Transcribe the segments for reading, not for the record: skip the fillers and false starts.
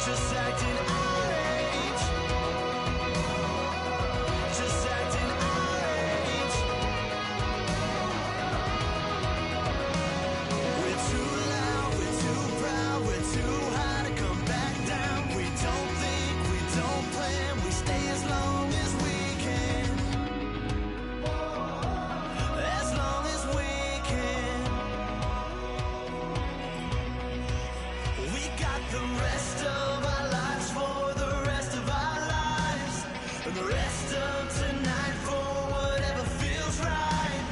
just acting our age. Just acting our age. We're too loud, we're too proud, we're too high to come back down. We don't think, we don't plan, we stay as long as we can. As long as we can. We got the rest of our lives for the rest of our lives. And the rest of tonight for whatever feels right.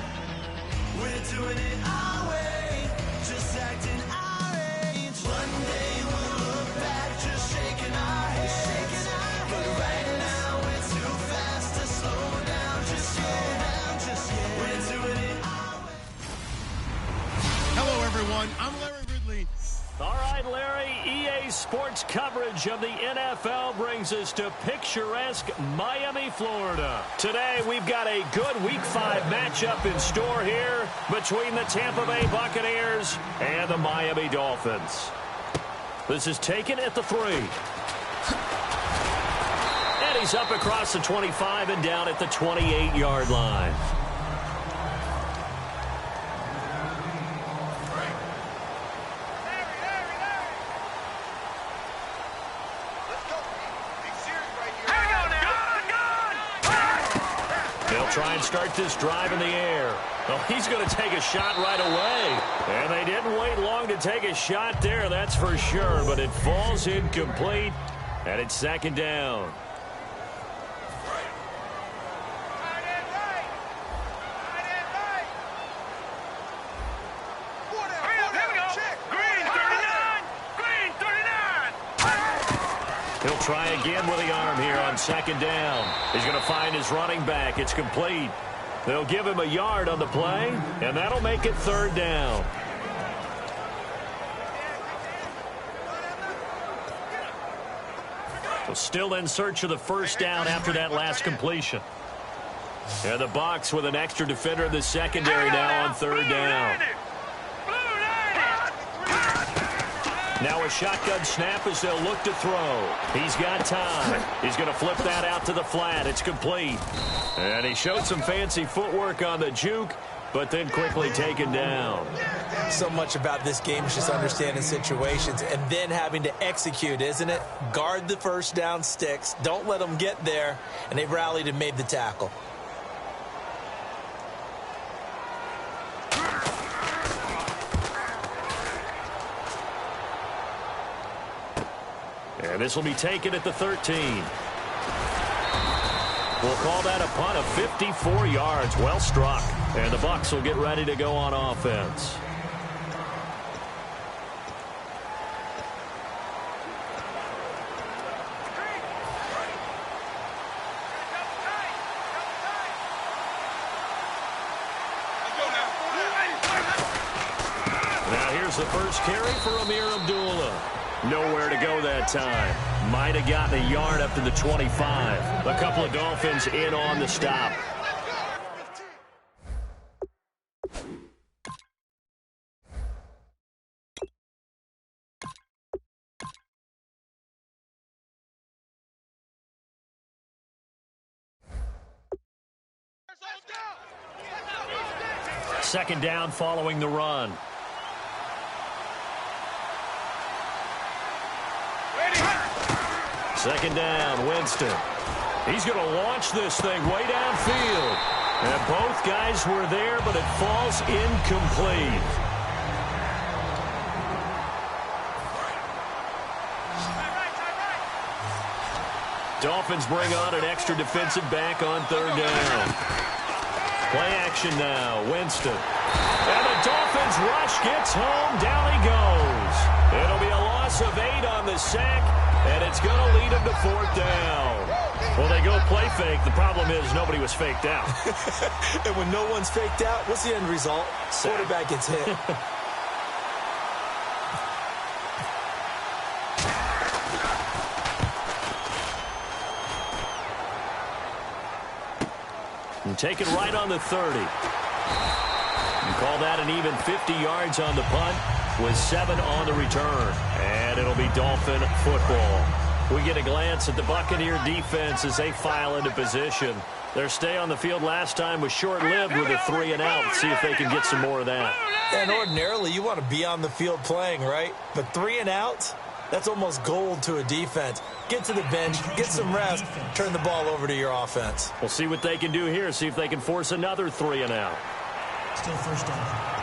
We're doing it our way, just acting our age. One day we'll look back, just shaking our heads. But right now we're too fast to slow down, just yet. We're doing it our way. Hello, everyone. I'm Larry Ridley. All right, Larry, EA Sports coverage of the NFL brings us to picturesque Miami, Florida. Today, we've got a good Week 5 matchup in store here between the Tampa Bay Buccaneers and the Miami Dolphins. This is taken at the 3. And he's up across the 25 and down at the 28-yard line. Try and start this drive in the air. Well, he's going to take a shot right away. And they didn't wait long to take a shot there, that's for sure. But it falls incomplete, and it's second down. He'll try again with the arm here on second down. He's going to find his running back. It's complete. They'll give him a yard on the play, and that'll make it third down. So still in search of the first down after that last completion. And the Bucs with an extra defender in the secondary now on third down. Now a shotgun snap as they'll look to throw. He's got time. He's going to flip that out to the flat. It's complete. And he showed some fancy footwork on the juke, but then quickly taken down. So much about this game is just understanding situations and then having to execute, isn't it? Guard the first down sticks. Don't let them get there. And they rallied and made the tackle. And this will be taken at the 13. We'll call that a punt of 54 yards. Well struck. And the Bucs will get ready to go on offense. Now here's the first carry for Amir Abdullah. Nowhere to go that time. Might have gotten a yard up to the 25. A couple of Dolphins in on the stop. Second down following the run. Second down, Winston. He's going to launch this thing way downfield. And both guys were there, but it falls incomplete. Dolphins bring on an extra defensive back on third down. Play action now, Winston. And the Dolphins rush gets home. Down he goes. It'll be a loss of 8 on the sack. And it's going to lead him to fourth down. Well, they go play fake. The problem is nobody was faked out. And when no one's faked out, what's the end result? Quarterback gets hit. And take it right on the 30. You call that an even 50 yards on the punt. with 7 on the return. And it'll be Dolphin football. We get a glance at the Buccaneer defense as they file into position. Their stay on the field last time was short-lived with a 3 and out. Let's see if they can get some more of that. And ordinarily, you want to be on the field playing, right? But 3 and outs, that's almost gold to a defense. Get to the bench, get some rest, turn the ball over to your offense. We'll see what they can do here, see if they can force another 3 and out. Still first down.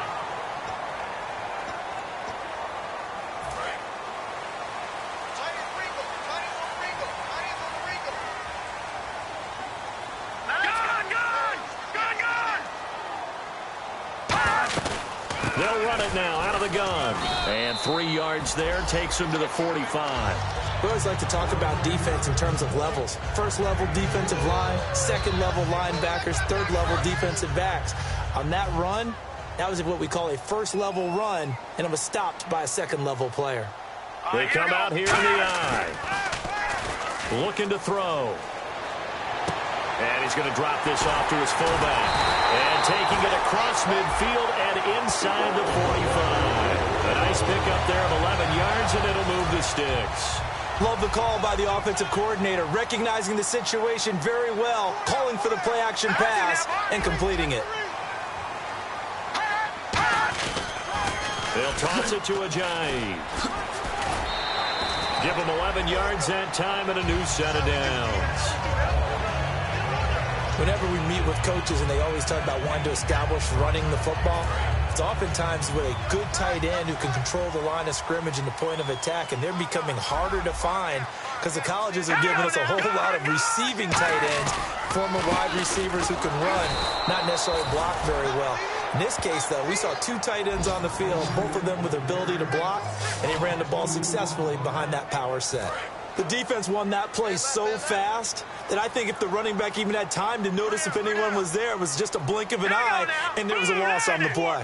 They'll run it now out of the gun. And 3 yards there takes them to the 45. We always like to talk about defense in terms of levels. First level defensive line, second level linebackers, third level defensive backs. On that run, that was what we call a first level run, and it was stopped by a second level player. They come out here in the eye. Looking to throw. And he's going to drop this off to his fullback. And taking it across midfield and inside the 45. A nice pickup there of 11 yards, and it'll move the sticks. Love the call by the offensive coordinator, recognizing the situation very well, calling for the play-action pass, and completing it. They'll toss it to Ajayi. Give him 11 yards that time and a new set of downs. Whenever we meet with coaches and they always talk about wanting to establish running the football, it's oftentimes with a good tight end who can control the line of scrimmage and the point of attack, and they're becoming harder to find because the colleges are giving us a whole lot of receiving tight ends, former wide receivers who can run, not necessarily block very well. In this case, though, we saw 2 tight ends on the field, both of them with the ability to block, and he ran the ball successfully behind that power set. The defense won that play so fast that I think if the running back even had time to notice if anyone was there, it was just a blink of an eye, and there was a loss on the play.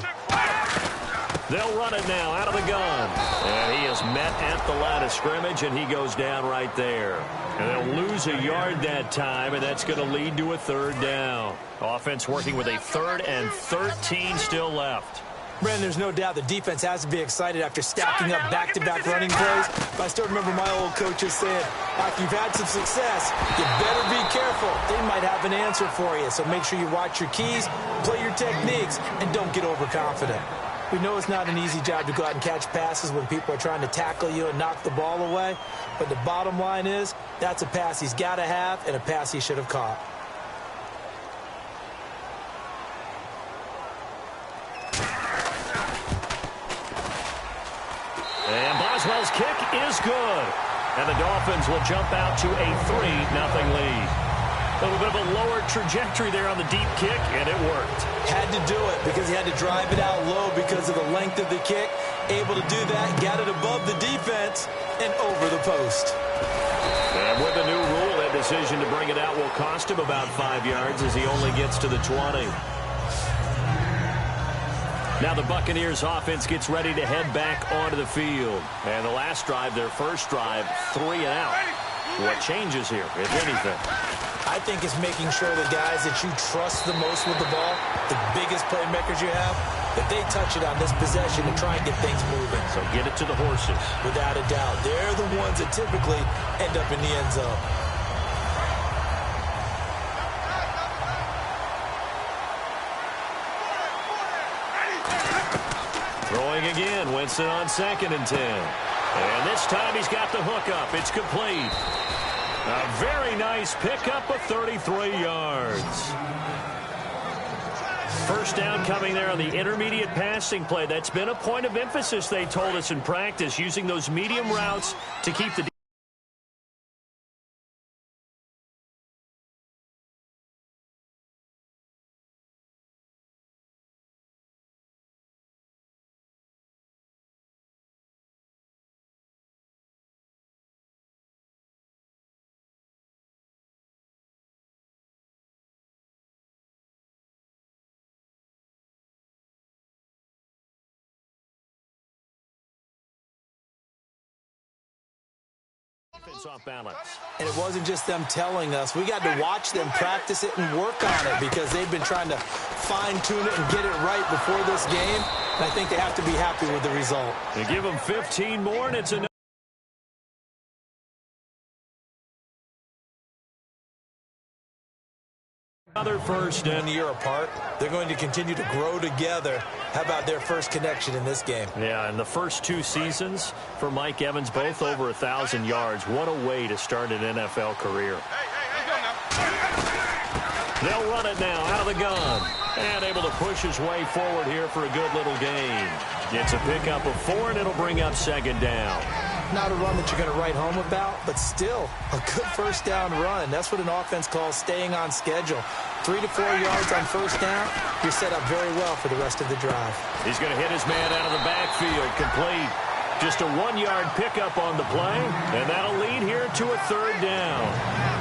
They'll run it now out of the gun. And he is met at the line of scrimmage, and he goes down right there. And they'll lose a yard that time, and that's going to lead to a 3rd down. Offense working with a 3rd and 13 still left. Brandon, there's no doubt the defense has to be excited after stacking up back-to-back running plays. But I still remember my old coaches saying, after you've had some success, you better be careful. They might have an answer for you. So make sure you watch your keys, play your techniques, and don't get overconfident. We know it's not an easy job to go out and catch passes when people are trying to tackle you and knock the ball away. But the bottom line is, that's a pass he's got to have and a pass he should have caught. And Boswell's kick is good. And the Dolphins will jump out to a 3-0 lead. A little bit of a lower trajectory there on the deep kick, and it worked. Had to do it because he had to drive it out low because of the length of the kick. Able to do that, got it above the defense and over the post. And with the new rule, that decision to bring it out will cost him about 5 yards as he only gets to the 20. Now the Buccaneers offense gets ready to head back onto the field. And the last drive, their first drive, 3 and out. What changes here, if anything? I think it's making sure the guys that you trust the most with the ball, the biggest playmakers you have, that they touch it on this possession and try and get things moving. So get it to the horses. Without a doubt. They're the ones that typically end up in the end zone. Throwing again, Winston on 2nd and 10. And this time he's got the hook up. It's complete. A very nice pickup of 33 yards. First down coming there on the intermediate passing play. That's been a point of emphasis, they told us in practice, using those medium routes to keep the off balance. And it wasn't just them telling us. We got to watch them practice it and work on it because they've been trying to fine-tune it and get it right before this game. And I think they have to be happy with the result. They give them 15 more, and it's another first down. A year apart, they're going to continue to grow together. How about their first connection in this game? Yeah, in the first 2 seasons for Mike Evans, both over 1,000 yards. What a way to start an NFL career. They'll run it now out of the gun. And able to push his way forward here for a good little gain. Gets a pickup of 4, and it'll bring up second down. Not a run that you're going to write home about, but still a good first down run. That's what an offense calls staying on schedule. 3 to 4 yards on first down, you're set up very well for the rest of the drive. He's going to hit his man out of the backfield, complete. Just a 1-yard pickup on the play, and that'll lead here to a third down.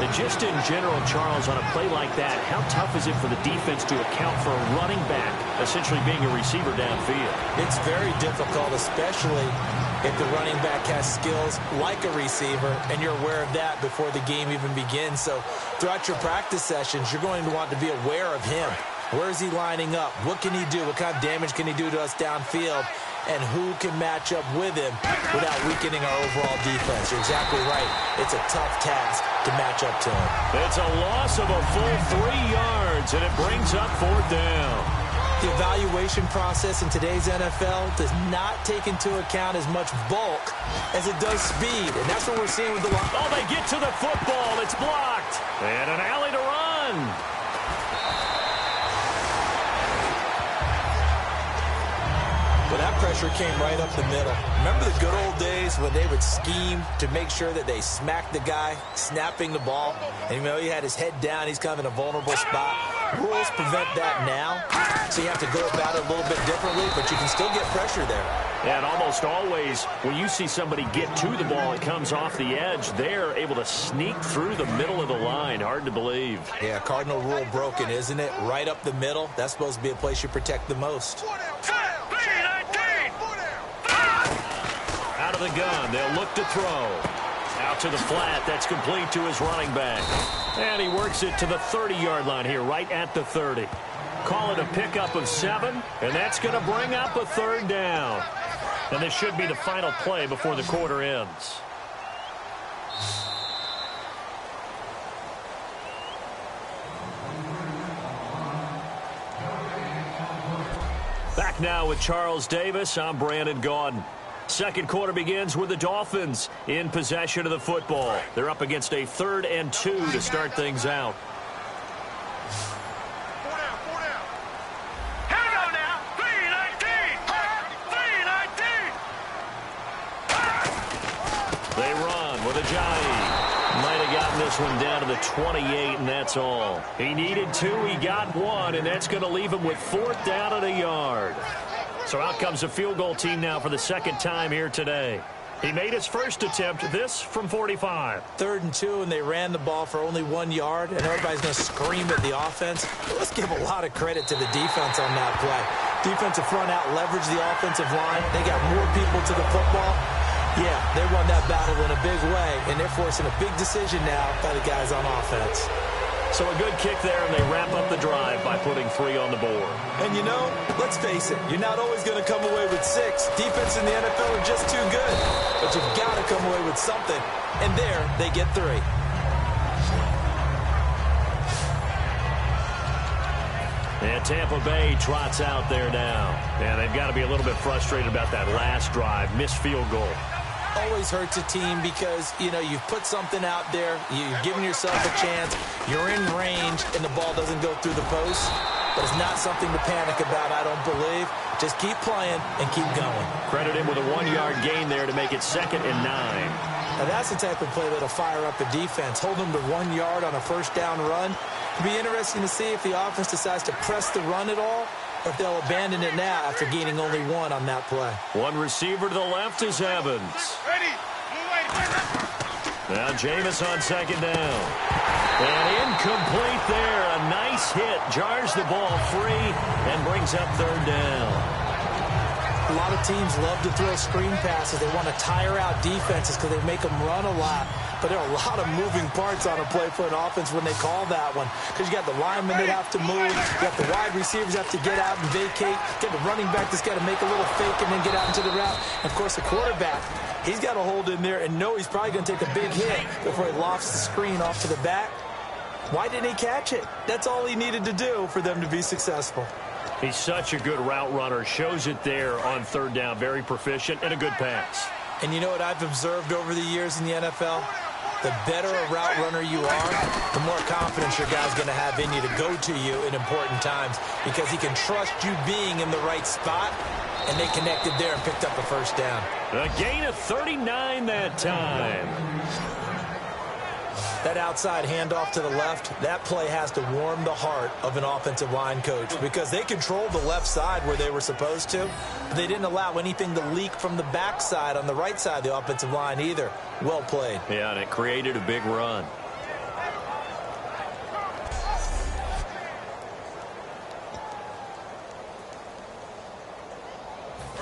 And just in general, Charles, on a play like that, how tough is it for the defense to account for a running back essentially being a receiver downfield? It's very difficult, especially if the running back has skills like a receiver, and you're aware of that before the game even begins. So throughout your practice sessions, you're going to want to be aware of him. Where is he lining up? What can he do? What kind of damage can he do to us downfield? And who can match up with him without weakening our overall defense? You're exactly right. It's a tough task to match up to him. It's a loss of a full 3 yards, and it brings up fourth down. The evaluation process in today's NFL does not take into account as much bulk as it does speed, and that's what we're seeing with the line. Oh, they get to the football. It's blocked. And an alley to run. Well, that pressure came right up the middle. Remember the good old days when they would scheme to make sure that they smacked the guy snapping the ball? And you know, he had his head down. He's kind of in a vulnerable spot. Rules prevent that now, so you have to go about it a little bit differently, but you can still get pressure there. And almost always, when you see somebody get to the ball, it comes off the edge. They're able to sneak through the middle of the line. Hard to believe. Yeah, cardinal rule broken, isn't it? Right up the middle. That's supposed to be a place you protect the most. Out of the gun, they'll look to throw. Out to the flat, that's complete to his running back. And he works it to the 30-yard line here, right at the 30. Call it a pickup of 7, and that's going to bring up a third down. And this should be the final play before the quarter ends. Back now with Charles Davis, I'm Brandon Gaudin. Second quarter begins with the Dolphins in possession of the football. They're up against a 3rd and 2 to start things out. Here we go now. 3-19. 3-19. They run with Ajayi. Might have gotten this one down to the 28, and that's all. He needed 2, he got 1, and that's going to leave him with 4th down at a yard. So out comes a field goal team now for the second time here today. He made his first attempt, this from 45. 3rd and 2, and they ran the ball for only 1 yard, and everybody's going to scream at the offense. Let's give a lot of credit to the defense on that play. Defensive front out leveraged the offensive line. They got more people to the football. Yeah, they won that battle in a big way, and they're forcing a big decision now by the guys on offense. So a good kick there, and they wrap up the drive by putting 3 on the board. And you know, let's face it, you're not always going to come away with 6. Defense in the NFL are just too good. But you've got to come away with something. And there, they get 3. And Tampa Bay trots out there now. And they've got to be a little bit frustrated about that last drive, missed field goal. Always hurts a team because, you know, you've put something out there, you've given yourself a chance, you're in range, and the ball doesn't go through the post. But it's not something to panic about, I don't believe. Just keep playing and keep going. Credit him with a 1-yard gain there to make it 2nd and 9. Now that's the type of play that'll fire up the defense. Hold them to 1 yard on a first down run. It'll be interesting to see if the offense decides to press the run at all, or if they'll abandon it now after gaining only 1 on that play. One receiver to the left is Evans. Now Jameis on 2nd down. And incomplete there. A nice hit. Jars the ball free and brings up 3rd down. A lot of teams love to throw screen passes. They want to tire out defenses because they make them run a lot. But there are a lot of moving parts on a play for an offense when they call that one. Because you got the linemen that have to move. You got the wide receivers have to get out and vacate. You got the running back that's got to make a little fake and then get out into the route. And, of course, the quarterback, he's got to hold in there and know he's probably going to take a big hit before he lofts the screen off to the back. Why didn't he catch it? That's all he needed to do for them to be successful. He's such a good route runner. Shows it there on third down. Very proficient and a good pass. And you know what I've observed over the years in the NFL? The better a route runner you are, the more confidence your guy's going to have in you to go to you in important times because he can trust you being in the right spot, and they connected there and picked up a first down. A gain of 39 that time. That outside handoff to the left, that play has to warm the heart of an offensive line coach because they controlled the left side where they were supposed to. They didn't allow anything to leak from the backside on the right side of the offensive line either. Well played. Yeah, and it created a big run.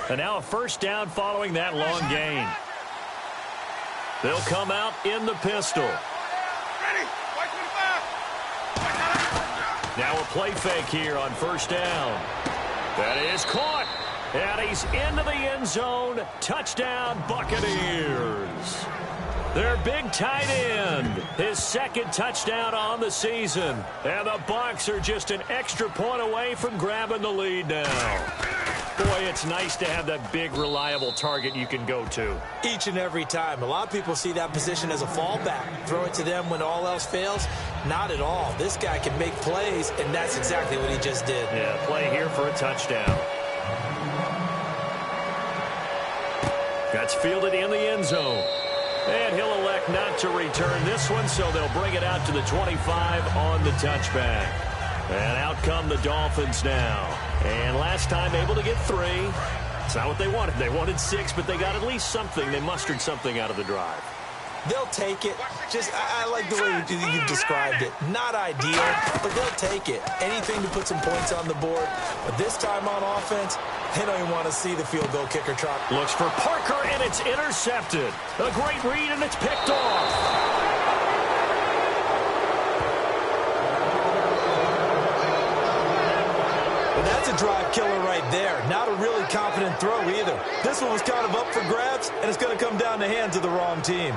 And now a first down following that long gain. They'll come out in the pistol. Now a play fake here on first down. That is caught. And he's into the end zone. Touchdown, Buccaneers. Their big tight end. His second touchdown on the season. And the Bucs are just an extra point away from grabbing the lead now. Boy, it's nice to have that big, reliable target you can go to. Each and every time. A lot of people see that position as a fallback. Throw it to them when all else fails. Not at all. This guy can make plays, and that's exactly what he just did. Yeah, play here for a touchdown. That's fielded in the end zone. And he'll elect not to return this one, so they'll bring it out to the 25 on the touchback. And out come the Dolphins now. And last time able to get 3. It's not what they wanted. They wanted 6, but they got at least something. They mustered something out of the drive. They'll take it. Just, I like the way you've described it. Not ideal, but they'll take it. Anything to put some points on the board. But this time on offense, they don't even want to see the field goal kicker trot. Looks for Parker, and it's intercepted. A great read, and it's picked off. That's a drive killer right there. Not a really confident throw either. This one was kind of up for grabs, and it's going to come down the hands of the wrong team.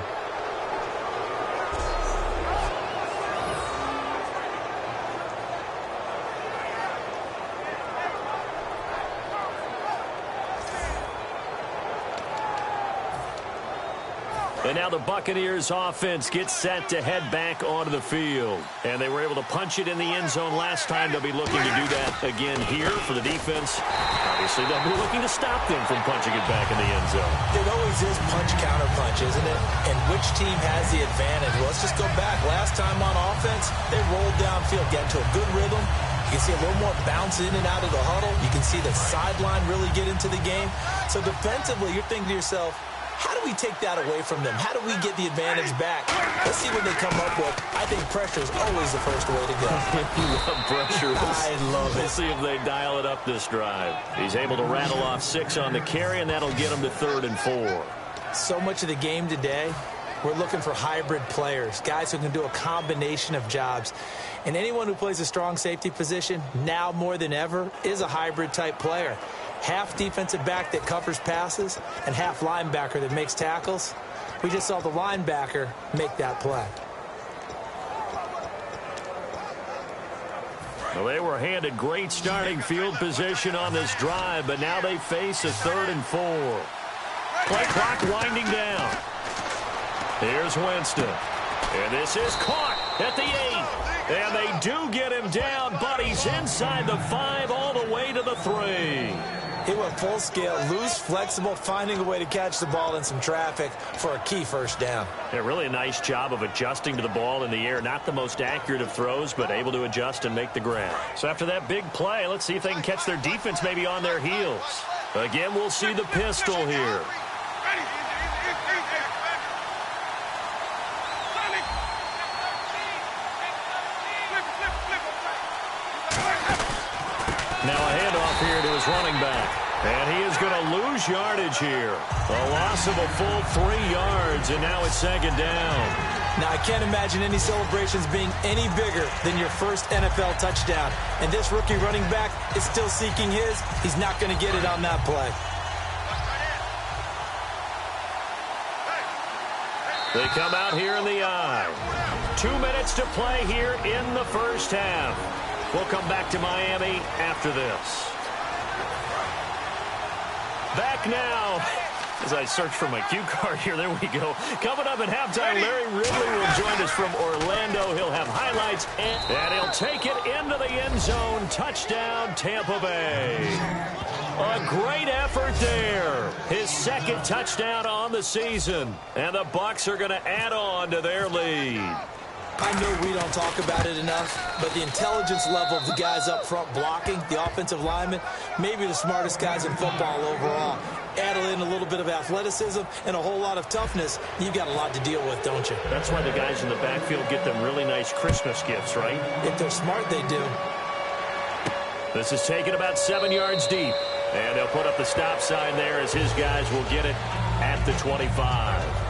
And now the Buccaneers offense gets set to head back onto the field. And they were able to punch it in the end zone last time. They'll be looking to do that again here for the defense. Obviously, they'll be looking to stop them from punching it back in the end zone. It always is punch-counter-punch, isn't it? And which team has the advantage? Well, let's just go back. Last time on offense, they rolled downfield, get into a good rhythm. You can see a little more bounce in and out of the huddle. You can see the sideline really get into the game. So defensively, you're thinking to yourself, how do we take that away from them? How do we get the advantage back? Let's see what they come up with. I think pressure is always the first way to go. You love pressure. I love it. We'll see if they dial it up this drive. He's able to rattle off 6 on the carry, and that'll get him to 3rd and 4. So much of the game today, we're looking for hybrid players, guys who can do a combination of jobs. And anyone who plays a strong safety position, now more than ever, is a hybrid-type player. Half defensive back that covers passes and half linebacker that makes tackles. We just saw the linebacker make that play. Well, they were handed great starting field position on this drive, but now they face a 3rd and 4. Play clock winding down. Here's Winston. And this is caught at the 8. And they do get him down, but he's inside the 5 all the way to the 3. He went full scale, loose, flexible, finding a way to catch the ball in some traffic for a key first down. Yeah, really a nice job of adjusting to the ball in the air. Not the most accurate of throws, but able to adjust and make the grab. So after that big play, let's see if they can catch their defense maybe on their heels. Again, we'll see the pistol here. Now a handoff here to his running back. And he is going to lose yardage here. A loss of a full 3 yards, and now it's second down. Now, I can't imagine any celebrations being any bigger than your first NFL touchdown. And this rookie running back is still seeking his. He's not going to get it on that play. They come out here in the I. 2 minutes to play here in the first half. We'll come back to Miami after this. Back now, as I search for my cue card here, there we go. Coming up at halftime, Larry Ridley will join us from Orlando. He'll have highlights, and he'll take it into the end zone. Touchdown, Tampa Bay. A great effort there. His second touchdown on the season, and the Bucs are going to add on to their lead. I know we don't talk about it enough, but the intelligence level of the guys up front blocking, the offensive linemen, maybe the smartest guys in football overall. Add in a little bit of athleticism and a whole lot of toughness, you've got a lot to deal with, don't you? That's why the guys in the backfield get them really nice Christmas gifts, right? If they're smart, they do. This is taken about 7 yards deep, and they'll put up the stop sign there as his guys will get it at the 25.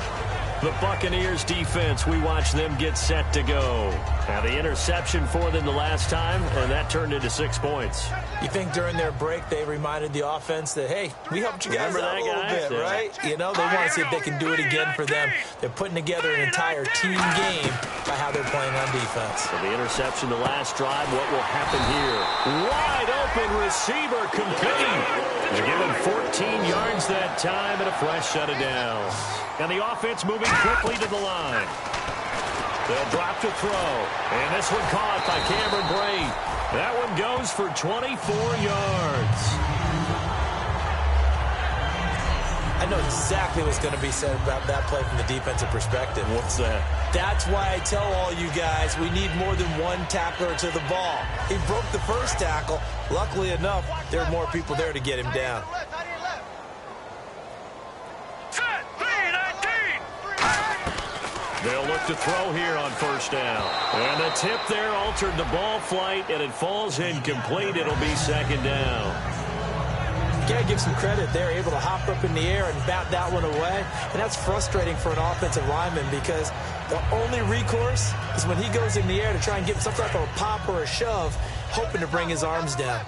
The Buccaneers defense, we watch them get set to go. Now the interception for them the last time, and that turned into 6 points. You think during their break they reminded the offense that, hey, we helped you guys out a little bit, right? You know, they want to see if they can do it again for them. They're putting together an entire team game by how they're playing on defense. So the interception the last drive, what will happen here? Wide open receiver complete. They give him 14 yards that time and a fresh set of downs. And the offense moving quickly to the line. They'll drop to throw. And this one caught by Cameron Brate. That one goes for 24 yards. I know exactly what's going to be said about that play from the defensive perspective. What's that? That's why I tell all you guys we need more than one tackler to the ball. He broke the first tackle. Luckily enough, there are more people there to get him down. They'll look to throw here on first down. And the tip there altered the ball flight, and it falls incomplete. It'll be second down. Got to give some credit. They're able to hop up in the air and bat that one away. And that's frustrating for an offensive lineman because the only recourse is when he goes in the air to try and get some type of a pop or a shove, hoping to bring his arms down.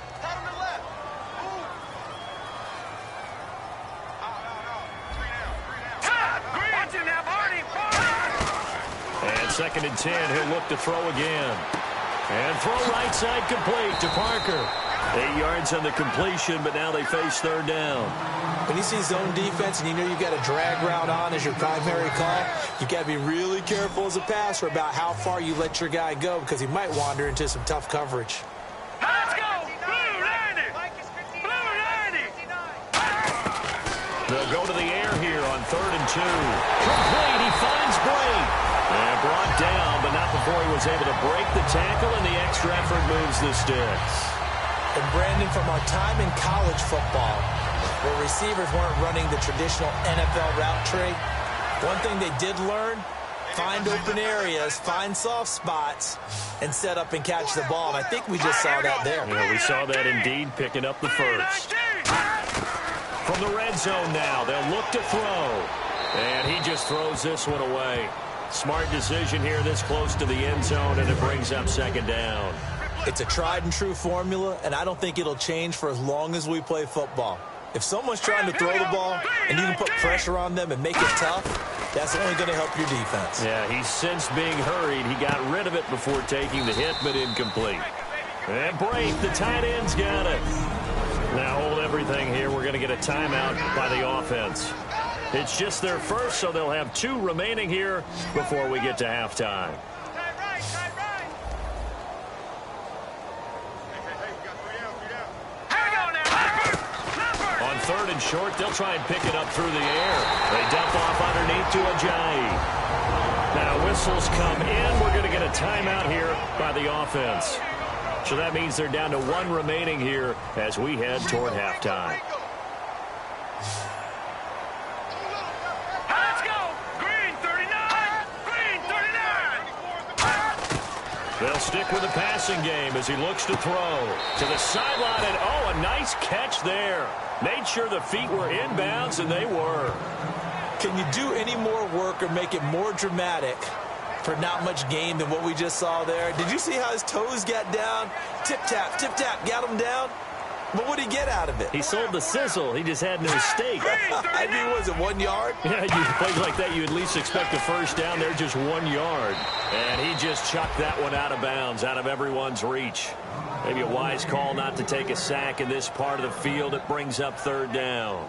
Second and 10, he'll look to throw again. And throw right side complete to Parker. 8 yards on the completion, but now they face third down. When you see zone defense and you know you've got a drag route on as your primary call, you've got to be really careful as a passer about how far you let your guy go because he might wander into some tough coverage. Let's go! Blue 90! Blue 90! They'll go to the air here on 3rd and 2. Complete, he finds Brate. And brought down, but not before he was able to break the tackle, and the extra effort moves the sticks. And Brandon, from our time in college football, where receivers weren't running the traditional NFL route tree, one thing they did learn, find open areas, find soft spots, and set up and catch the ball. And I think we just saw that there. Yeah, we saw that indeed, picking up the first. From the red zone now, they'll look to throw. And he just throws this one away. Smart decision here this close to the end zone, and it brings up second down. It's a tried-and-true formula, and I don't think it'll change for as long as we play football. If someone's trying to throw the ball and you can put pressure on them and make it tough, that's only going to help your defense. Yeah, he's sensed being hurried. He got rid of it before taking the hit, but incomplete. And Brate, the tight end's got it. Now hold everything here. We're going to get a timeout by the offense. It's just their first, so they'll have 2 remaining here before we get to halftime. On 3rd and short, they'll try and pick it up through the air. They dump off underneath to Ajayi. Now whistles come in. We're going to get a timeout here by the offense. So that means they're down to 1 remaining here as we head toward halftime. They'll stick with the passing game as he looks to throw. To the sideline, and oh, a nice catch there. Made sure the feet were inbounds, and they were. Can you do any more work or make it more dramatic for not much gain than what we just saw there? Did you see how his toes got down? Tip-tap, got him down. But what did he get out of it? He sold the sizzle. He just had no steak. I mean, was it 1 yard? Yeah, you plays like that, you at least expect a first down. They're just 1 yard. And he just chucked that one out of bounds, out of everyone's reach. Maybe a wise call not to take a sack in this part of the field. It brings up third down.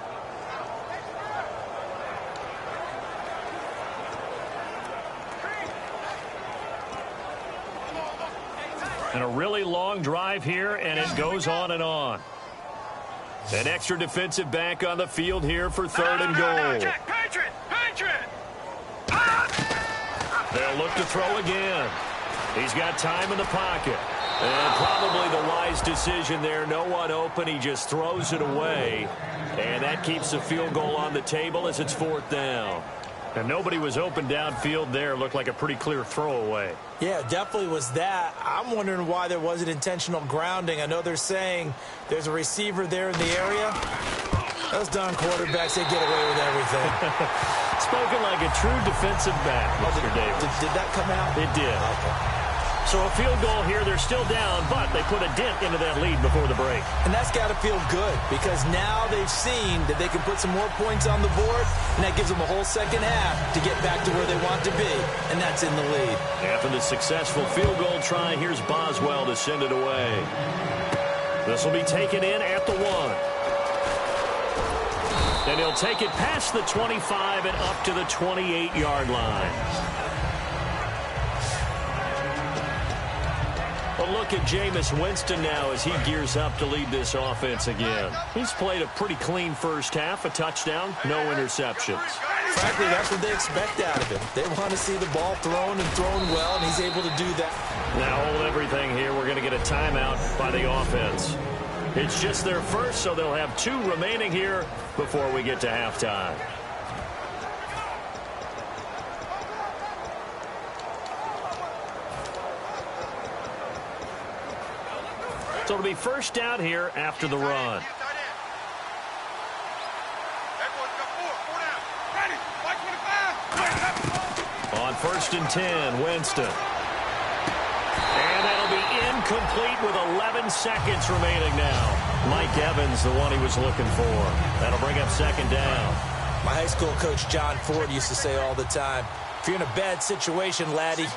And a really long drive here, and it goes on and on. An extra defensive back on the field here for third and goal. They'll look to throw again. He's got time in the pocket. And probably the wise decision there. No one open. He just throws it away. And that keeps the field goal on the table as it's fourth down. And nobody was open downfield there. Looked like a pretty clear throwaway. Yeah, definitely was that. I'm wondering why there wasn't intentional grounding. I know they're saying there's a receiver there in the area. Those darn quarterbacks, they get away with everything. Spoken like a true defensive back, Mr. Davis. Did that come out? It did. Okay. So a field goal here. They're still down, but they put a dent into that lead before the break. And that's got to feel good because now they've seen that they can put some more points on the board, and that gives them a whole second half to get back to where they want to be, and that's in the lead. After the successful field goal try, here's Boswell to send it away. This will be taken in at the 1. And he'll take it past the 25 and up to the 28-yard line. A look at Jameis Winston now as he gears up to lead this offense again. He's played a pretty clean first half, a touchdown, no interceptions. Frankly, that's what they expect out of him. They want to see the ball thrown and thrown well, and he's able to do that. Now hold everything here. We're going to get a timeout by the offense. It's just their first, so they'll have 2 remaining here before we get to halftime. So it'll be first down here after the run. On 1st and 10, Winston. And that'll be incomplete with 11 seconds remaining now. Mike Evans, the one he was looking for. That'll bring up second down. My high school coach, John Ford, used to say all the time, if you're in a bad situation, laddie,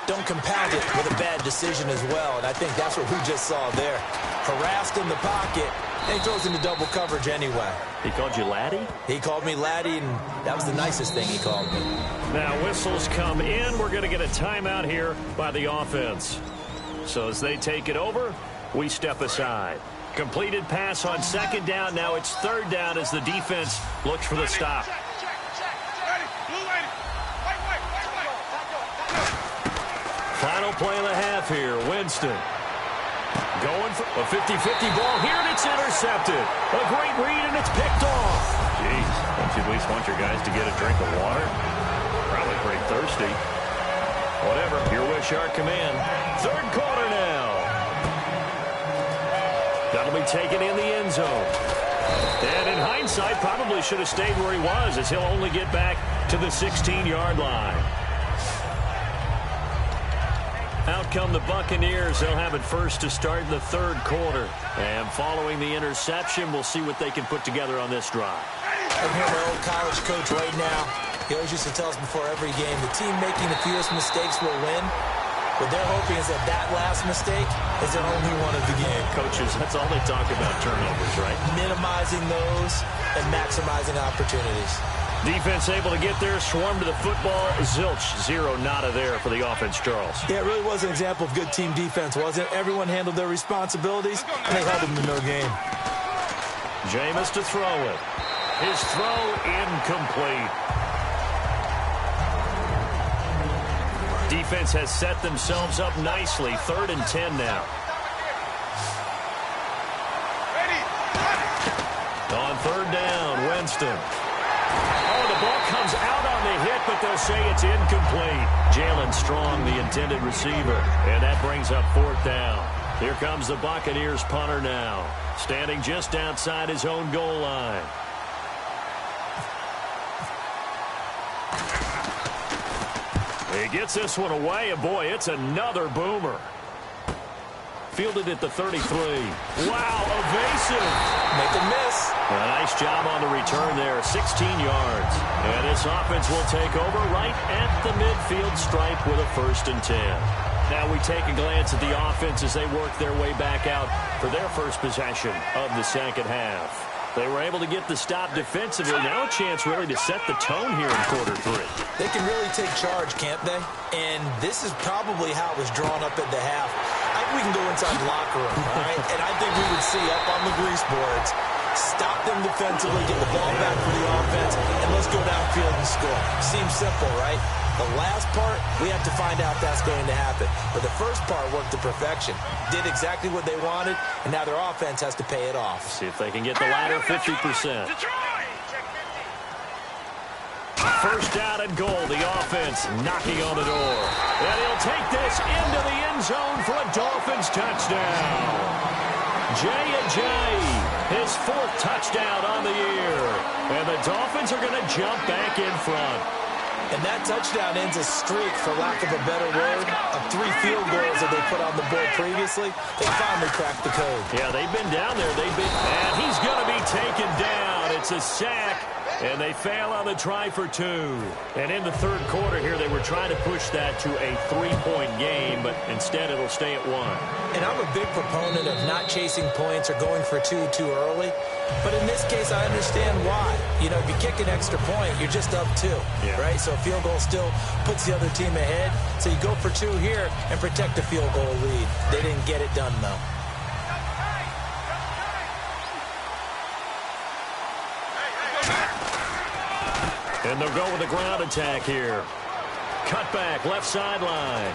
don't compound it with a bad decision as well. And I think that's what we just saw there. Harassed in the pocket, and he throws into double coverage anyway. He called you laddie? He called me laddie, and that was the nicest thing he called me. Now whistles come in. We're going to get a timeout here by the offense. So as they take it over, we step aside. Completed pass on second down. Now it's third down as the defense looks for the stop. Final play of the half here. Winston going for a 50-50 ball here, and it's intercepted. A great read, and it's picked off. Jeez, don't you at least want your guys to get a drink of water? Probably pretty thirsty. Whatever, your wish, our command. Third quarter now. That'll be taken in the end zone. And in hindsight, probably should have stayed where he was, as he'll only get back to the 16-yard line. Out come the Buccaneers. They'll have it first to start in the third quarter. And following the interception, we'll see what they can put together on this drive. I'm here, my old college coach right now. He always used to tell us before every game, the team making the fewest mistakes will win. What they're hoping is that that last mistake is their only one of the game. Coaches, that's all they talk about, turnovers, right? Minimizing those and maximizing opportunities. Defense able to get there, swarm to the football. Zilch, 0 nada there for the offense, Charles. Yeah, it really was an example of good team defense, wasn't it? Everyone handled their responsibilities, and they held them to no game. Jameis to throw it. His throw incomplete. Defense has set themselves up nicely. 3rd and 10 now. On 3rd down, Winston. Oh, the ball comes out on the hit, it, but they'll say it's incomplete. Jalen Strong, the intended receiver. And that brings up 4th down. Here comes the Buccaneers punter now, standing just outside his own goal line. He gets this one away, and boy, it's another boomer. Fielded at the 33. Wow, evasive. Make a miss. A nice job on the return there, 16 yards. And this offense will take over right at the midfield stripe with a 1st and 10. Now we take a glance at the offense as they work their way back out for their first possession of the second half. They were able to get the stop defensively. Now a chance really to set the tone here in quarter 3. They can really take charge, can't they? And this is probably how it was drawn up at the half. I think we can go inside the locker room, all right? And I think we would see up on the grease boards, stop them defensively, get the ball back for the offense, and let's go downfield and score. Seems simple, right? The last part, we have to find out if that's going to happen. But the first part worked to perfection. Did exactly what they wanted, and now their offense has to pay it off. See if they can get the latter 50%. First down and goal, the offense knocking on the door. And he'll take this into the end zone for a Dolphins touchdown. Jay Ajayi, his 4th touchdown on the year. And the Dolphins are going to jump back in front. And that touchdown ends a streak, for lack of a better word, of 3 field goals that they put on the board previously. They finally cracked the code. Yeah, they've been down there. And he's going to be taken down. It's a sack. And they fail on the try for 2. And in the 3rd quarter here, they were trying to push that to a 3-point game, but instead it'll stay at 1. And I'm a big proponent of not chasing points or going for 2 too early. But in this case, I understand why. You know, if you kick an extra point, you're just up 2, right? So a field goal still puts the other team ahead. So you go for 2 here and protect the field goal lead. They didn't get it done, though. And they'll go with a ground attack here. Cut back, left sideline.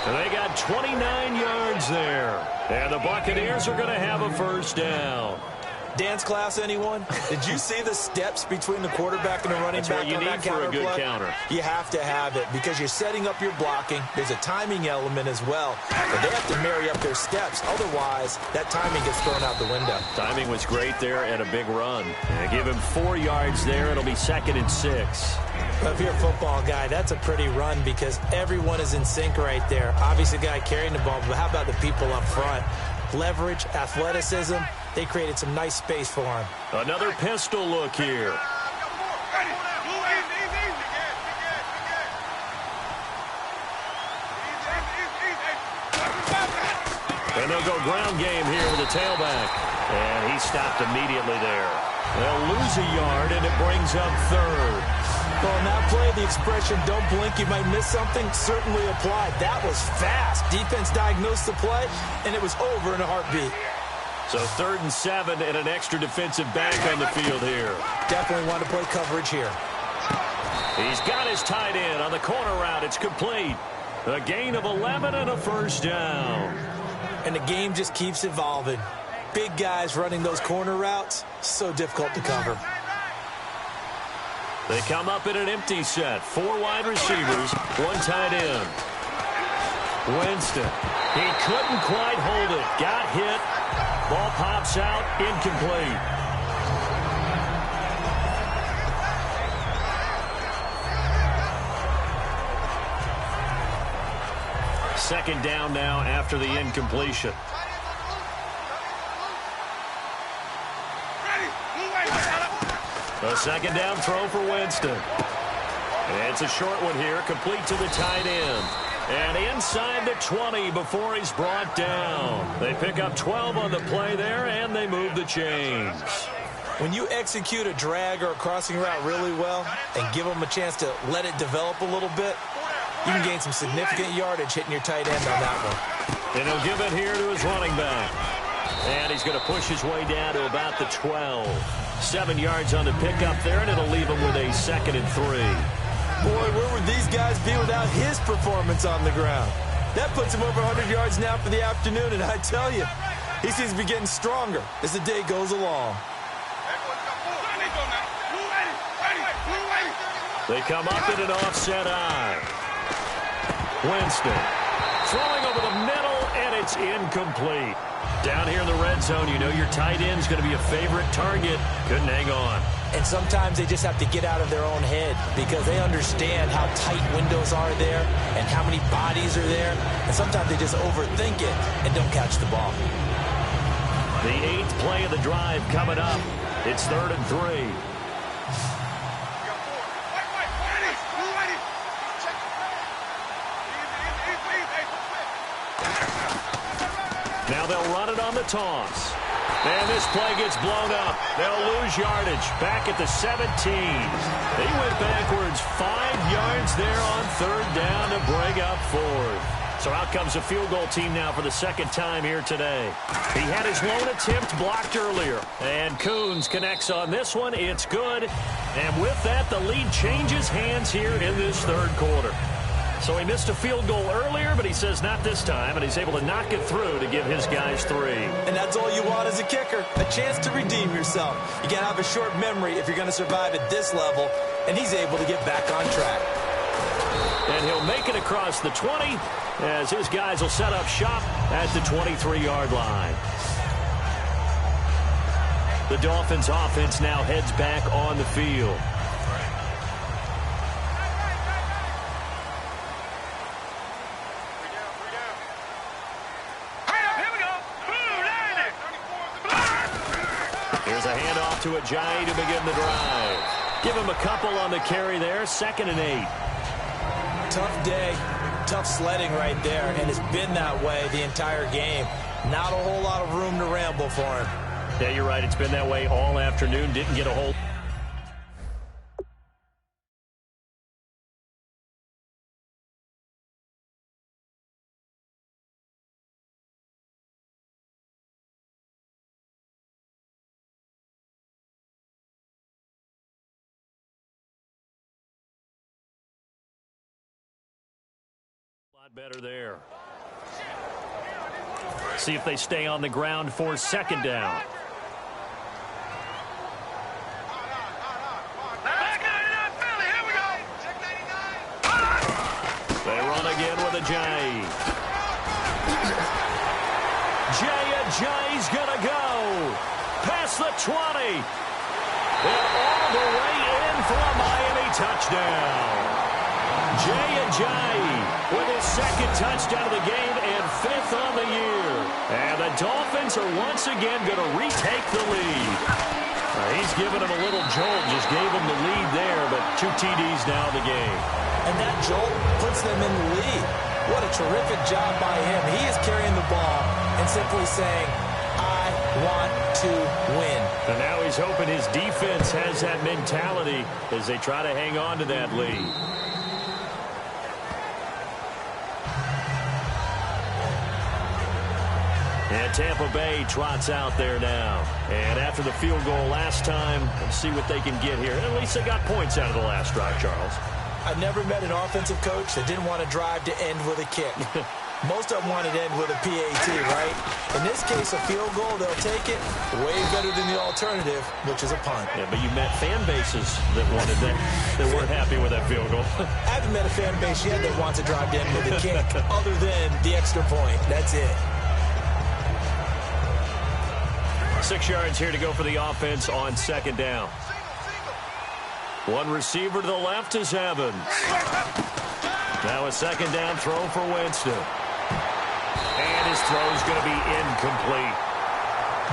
And they got 29 yards there. And the Buccaneers are going to have a 1st down. Dance class, anyone? Did you see the steps between the quarterback and the running back on that counter play? That's what you need for a good counter. You have to have it because you're setting up your blocking. There's a timing element as well. But they have to marry up their steps. Otherwise, that timing gets thrown out the window. Timing was great there and a big run. And give him 4 yards there. It'll be 2nd and 6. Well, if you're a football guy, that's a pretty run because everyone is in sync right there. Obviously, the guy carrying the ball, but how about the people up front? Leverage, athleticism, they created some nice space for him. Another pistol look here. And they'll go ground game here with the tailback. And he stopped immediately there. They'll lose a yard, and it brings up 3rd. Well, on that play, the expression, don't blink, you might miss something, certainly applied. That was fast. Defense diagnosed the play, and it was over in a heartbeat. So 3rd and 7 and an extra defensive back on the field here. Definitely want to play coverage here. He's got his tight end on the corner route. It's complete. A gain of 11 and a 1st down. And the game just keeps evolving. Big guys running those corner routes, so difficult to cover. They come up in an empty set. 4 wide receivers, 1 tight end. Winston. He couldn't quite hold it. Got hit. Ball pops out. Incomplete. Second down now after the incompletion. A second down throw for Winston. And it's a short one here, complete to the tight end. And inside the 20 before he's brought down. They pick up 12 on the play there, and they move the chains. When you execute a drag or a crossing route really well and give them a chance to let it develop a little bit, you can gain some significant yardage hitting your tight end on that one. And he'll give it here to his running back. And he's going to push his way down to about the 12. 7 yards on the pickup there, and it'll leave him with a 2nd and 3. Boy, where would these guys be without his performance on the ground? That puts him over 100 yards now for the afternoon, and I tell you, he seems to be getting stronger as the day goes along. They come up in an offset eye. Winston throwing over the middle, and it's incomplete. Down here in the red zone, you know your tight end's going to be a favorite target. Couldn't hang on. And sometimes they just have to get out of their own head because they understand how tight windows are there and how many bodies are there. And sometimes they just overthink it and don't catch the ball. The 8th play of the drive coming up. It's 3rd and 3. Now they'll run it on the toss. And this play gets blown up. They'll lose yardage back at the 17. They went backwards 5 yards there on 3rd down to bring up 4th. So out comes a field goal team now for the 2nd time here today. He had his lone attempt blocked earlier. And Coons connects on this one. It's good. And with that, the lead changes hands here in this 3rd quarter. So he missed a field goal earlier, but he says not this time, and he's able to knock it through to give his guys 3. And that's all you want as a kicker, a chance to redeem yourself. You can't have a short memory if you're going to survive at this level, and he's able to get back on track. And he'll make it across the 20 as his guys will set up shop at the 23-yard line. The Dolphins offense now heads back on the field. Here's a handoff to Ajayi to begin the drive. Give him a couple on the carry there. 2nd and 8. Tough day, tough sledding right there, and it's been that way the entire game. Not a whole lot of room to ramble for him. Yeah, you're right. It's been that way all afternoon. Didn't get a hold. Better there. See if they stay on the ground for 2nd down. They run again with Ajayi. Ajayi's gonna go past the 20 and all the way in for a Miami touchdown. Ajayi with his 2nd touchdown of the game and 5th on the year. And the Dolphins are once again going to retake the lead. He's giving him a little jolt, just gave him the lead there, but 2 TDs now in the game. And that jolt puts them in the lead. What a terrific job by him. He is carrying the ball and simply saying, I want to win. And now he's hoping his defense has that mentality as they try to hang on to that lead. And Tampa Bay trots out there now. And after the field goal last time, let's see what they can get here. At least they got points out of the last drive, Charles. I've never met an offensive coach that didn't want to drive to end with a kick. Most of them wanted to end with a PAT, right? In this case, a field goal, they'll take it way better than the alternative, which is a punt. Yeah, but you met fan bases that wanted that, that weren't happy with that field goal. I haven't met a fan base yet that wants to drive to end with a kick other than the extra point. That's it. 6 yards here to go for the offense on 2nd down. One receiver to the left is Evans. Now a 2nd down throw for Winston. And his throw is going to be incomplete.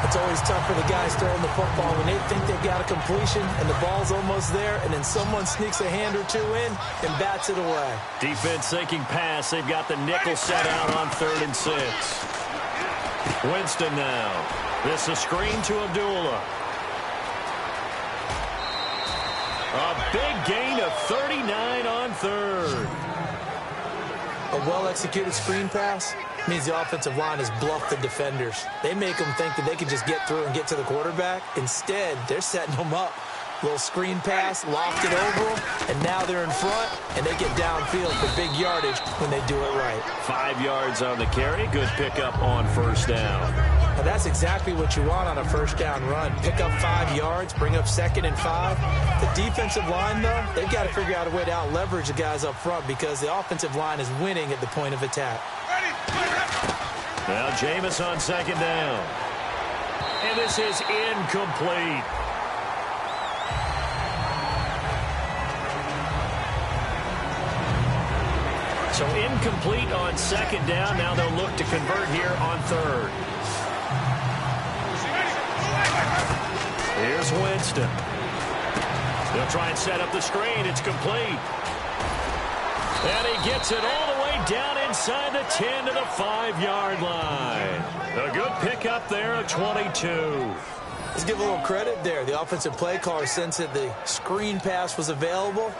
It's always tough for the guys throwing the football when they think they've got a completion and the ball's almost there, and then someone sneaks a hand or two in and bats it away. Defense thinking pass. They've got the nickel set out on 3rd and 6. Winston now. This a screen to Abdullah. A big gain of 39 on 3rd. A well-executed screen pass means the offensive line has bluffed the defenders. They make them think that they can just get through and get to the quarterback. Instead, they're setting them up. Little screen pass, loft it over them, and now they're in front, and they get downfield for big yardage when they do it right. 5 yards on the carry. Good pickup on first down. Now that's exactly what you want on a first down run. Pick up 5 yards, bring up 2nd and 5. The defensive line, though, they've got to figure out a way to out-leverage the guys up front because the offensive line is winning at the point of attack. Now Jameis on 2nd down. And this is incomplete. So incomplete on 2nd down. Now they'll look to convert here on 3rd. Here's Winston. They'll try and set up the screen. It's complete. And he gets it all the way down inside the 10 to the 5-yard line. A good pickup there at 22. Let's give a little credit there. The offensive play caller, since that the screen pass was available,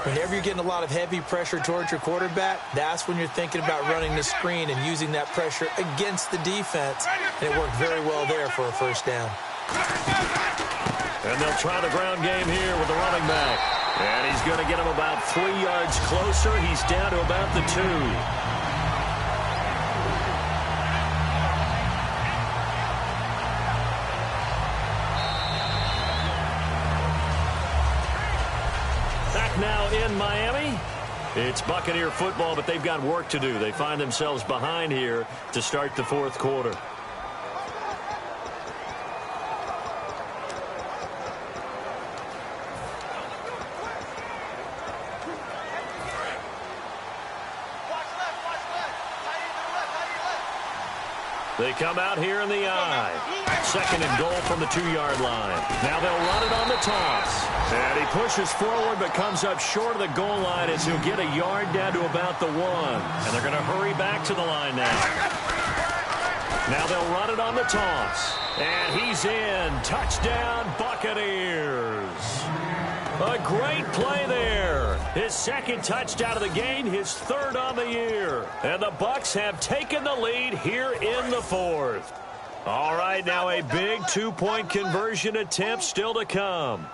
whenever you're getting a lot of heavy pressure towards your quarterback, that's when you're thinking about running the screen and using that pressure against the defense. And it worked very well there for a first down. And they'll try the ground game here with the running back. And he's going to get him about 3 yards closer. He's down to about the 2. Back now in Miami. It's Buccaneer football, but they've got work to do. They find themselves behind here to start the 4th quarter. They come out here in the I. 2nd and goal from the 2-yard line. Now they'll run it on the toss. And he pushes forward but comes up short of the goal line as he'll get a yard down to about the 1. And they're going to hurry back to the line now. Now they'll run it on the toss. And he's in. Touchdown, Buccaneers. A great play there. His 2nd touchdown of the game, his 3rd on the year. And the Bucs have taken the lead here in the 4th. All right, now a big 2-point conversion attempt still to come.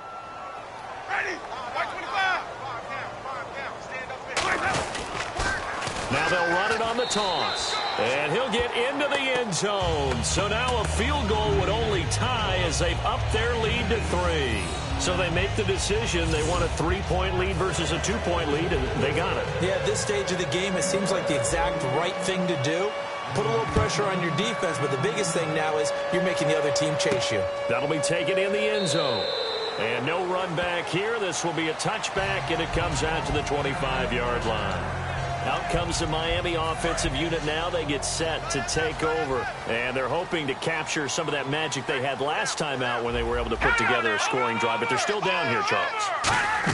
Now they'll run it on the toss. And he'll get into the end zone. So now a field goal would only tie as they've upped their lead to 3. So they make the decision. They want a 3-point lead versus a 2-point lead, and they got it. Yeah, at this stage of the game, it seems like the exact right thing to do. Put a little pressure on your defense, but the biggest thing now is you're making the other team chase you. That'll be taken in the end zone. And no run back here. This will be a touchback, and it comes out to the 25-yard line. Out comes the Miami offensive unit now. They get set to take over. And they're hoping to capture some of that magic they had last time out when they were able to put together a scoring drive. But they're still down here, Charles.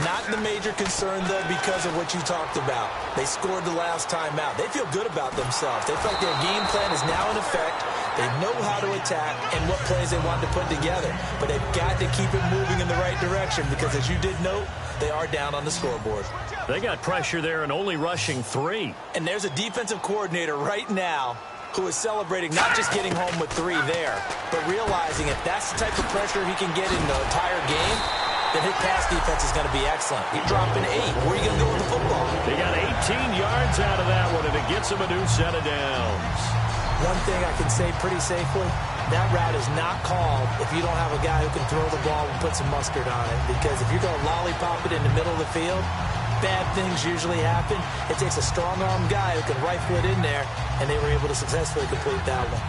Not the major concern, though, because of what you talked about. They scored the last time out. They feel good about themselves. They feel like their game plan is now in effect. They know how to attack and what plays they want to put together. But they've got to keep it moving in the right direction because, as you did note, they are down on the scoreboard. They got pressure there and only rushing 3. And there's a defensive coordinator right now who is celebrating not just getting home with 3 there, but realizing if that's the type of pressure he can get in the entire game, then his pass defense is going to be excellent. You're dropping 8. Where are you going to go with the football? They got 18 yards out of that one, and it gets them a new set of downs. One thing I can say pretty safely, that route is not called if you don't have a guy who can throw the ball and put some mustard on it. Because if you're going to lollipop it in the middle of the field, bad things usually happen. It takes a strong-armed guy who can rifle it in there, and they were able to successfully complete that one.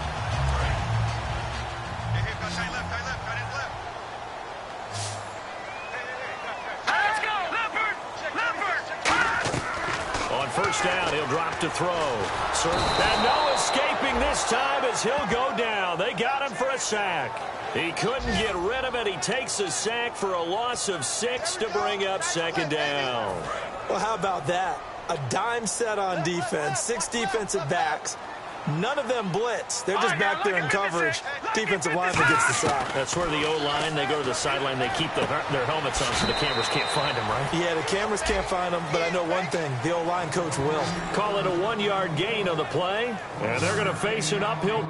On first down, he'll drop to throw. And no escaping this time as he'll go down. They got him for a sack. He couldn't get rid of it. He takes a sack for a loss of 6 to bring up 2nd down. Well, how about that? A dime set on defense, 6 defensive backs. None of them blitz. They're just back there in coverage. Defensive lineman gets the sack. That's where the O-line, they go to the sideline, they keep their helmets on so the cameras can't find them, right? Yeah, the cameras can't find them, but I know one thing. The O-line coach will. Call it a 1-yard gain on the play, and they're going to face an uphill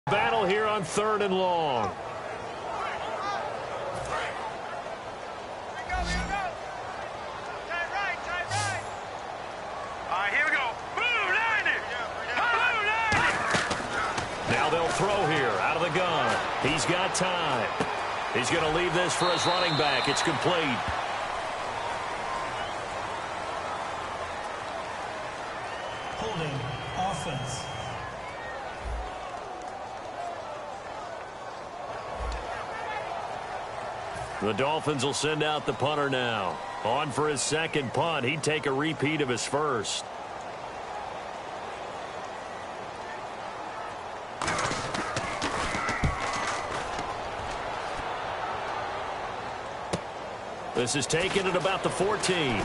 Battle here on 3rd and long. Now they'll throw here out of the gun. He's got time. He's going to leave this for his running back. It's complete. Holding offense. The Dolphins will send out the punter now. On for his second punt. He'd take a repeat of his first. This is taken at about the 14. An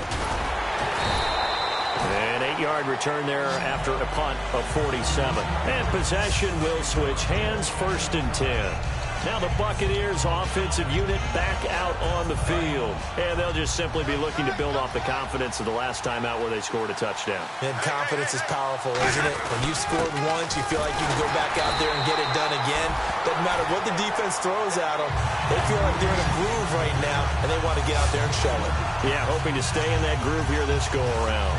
8-yard return there after a punt of 47. And possession will switch hands, 1st and 10. Now the Buccaneers offensive unit back out on the field. And they'll just simply be looking to build off the confidence of the last time out where they scored a touchdown. And confidence is powerful, isn't it? When you've scored once, you feel like you can go back out there and get it done again. Doesn't matter what the defense throws at them. They feel like they're in a groove right now, and they want to get out there and show it. Yeah, hoping to stay in that groove here this go-around.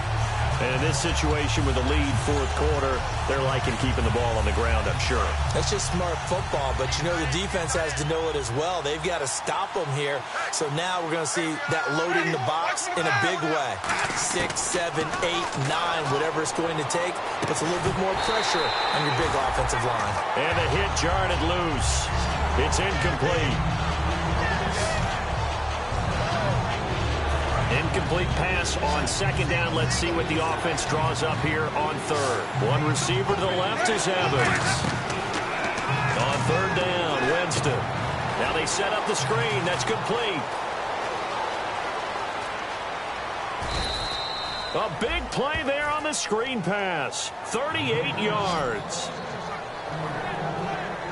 And in this situation with the lead 4th quarter, they're liking keeping the ball on the ground, I'm sure. That's just smart football, but you know the defense has to know it as well. They've got to stop them here. So now we're going to see that loading the box in a big way. 6, 7, 8, 9, whatever it's going to take, puts a little bit more pressure on your big offensive line. And the hit jarred it loose. It's incomplete. Incomplete pass on 2nd down. Let's see what the offense draws up here on 3rd. One receiver to the left is Evans. On 3rd down, Winston. Now they set up the screen. That's complete. A big play there on the screen pass. 38 yards.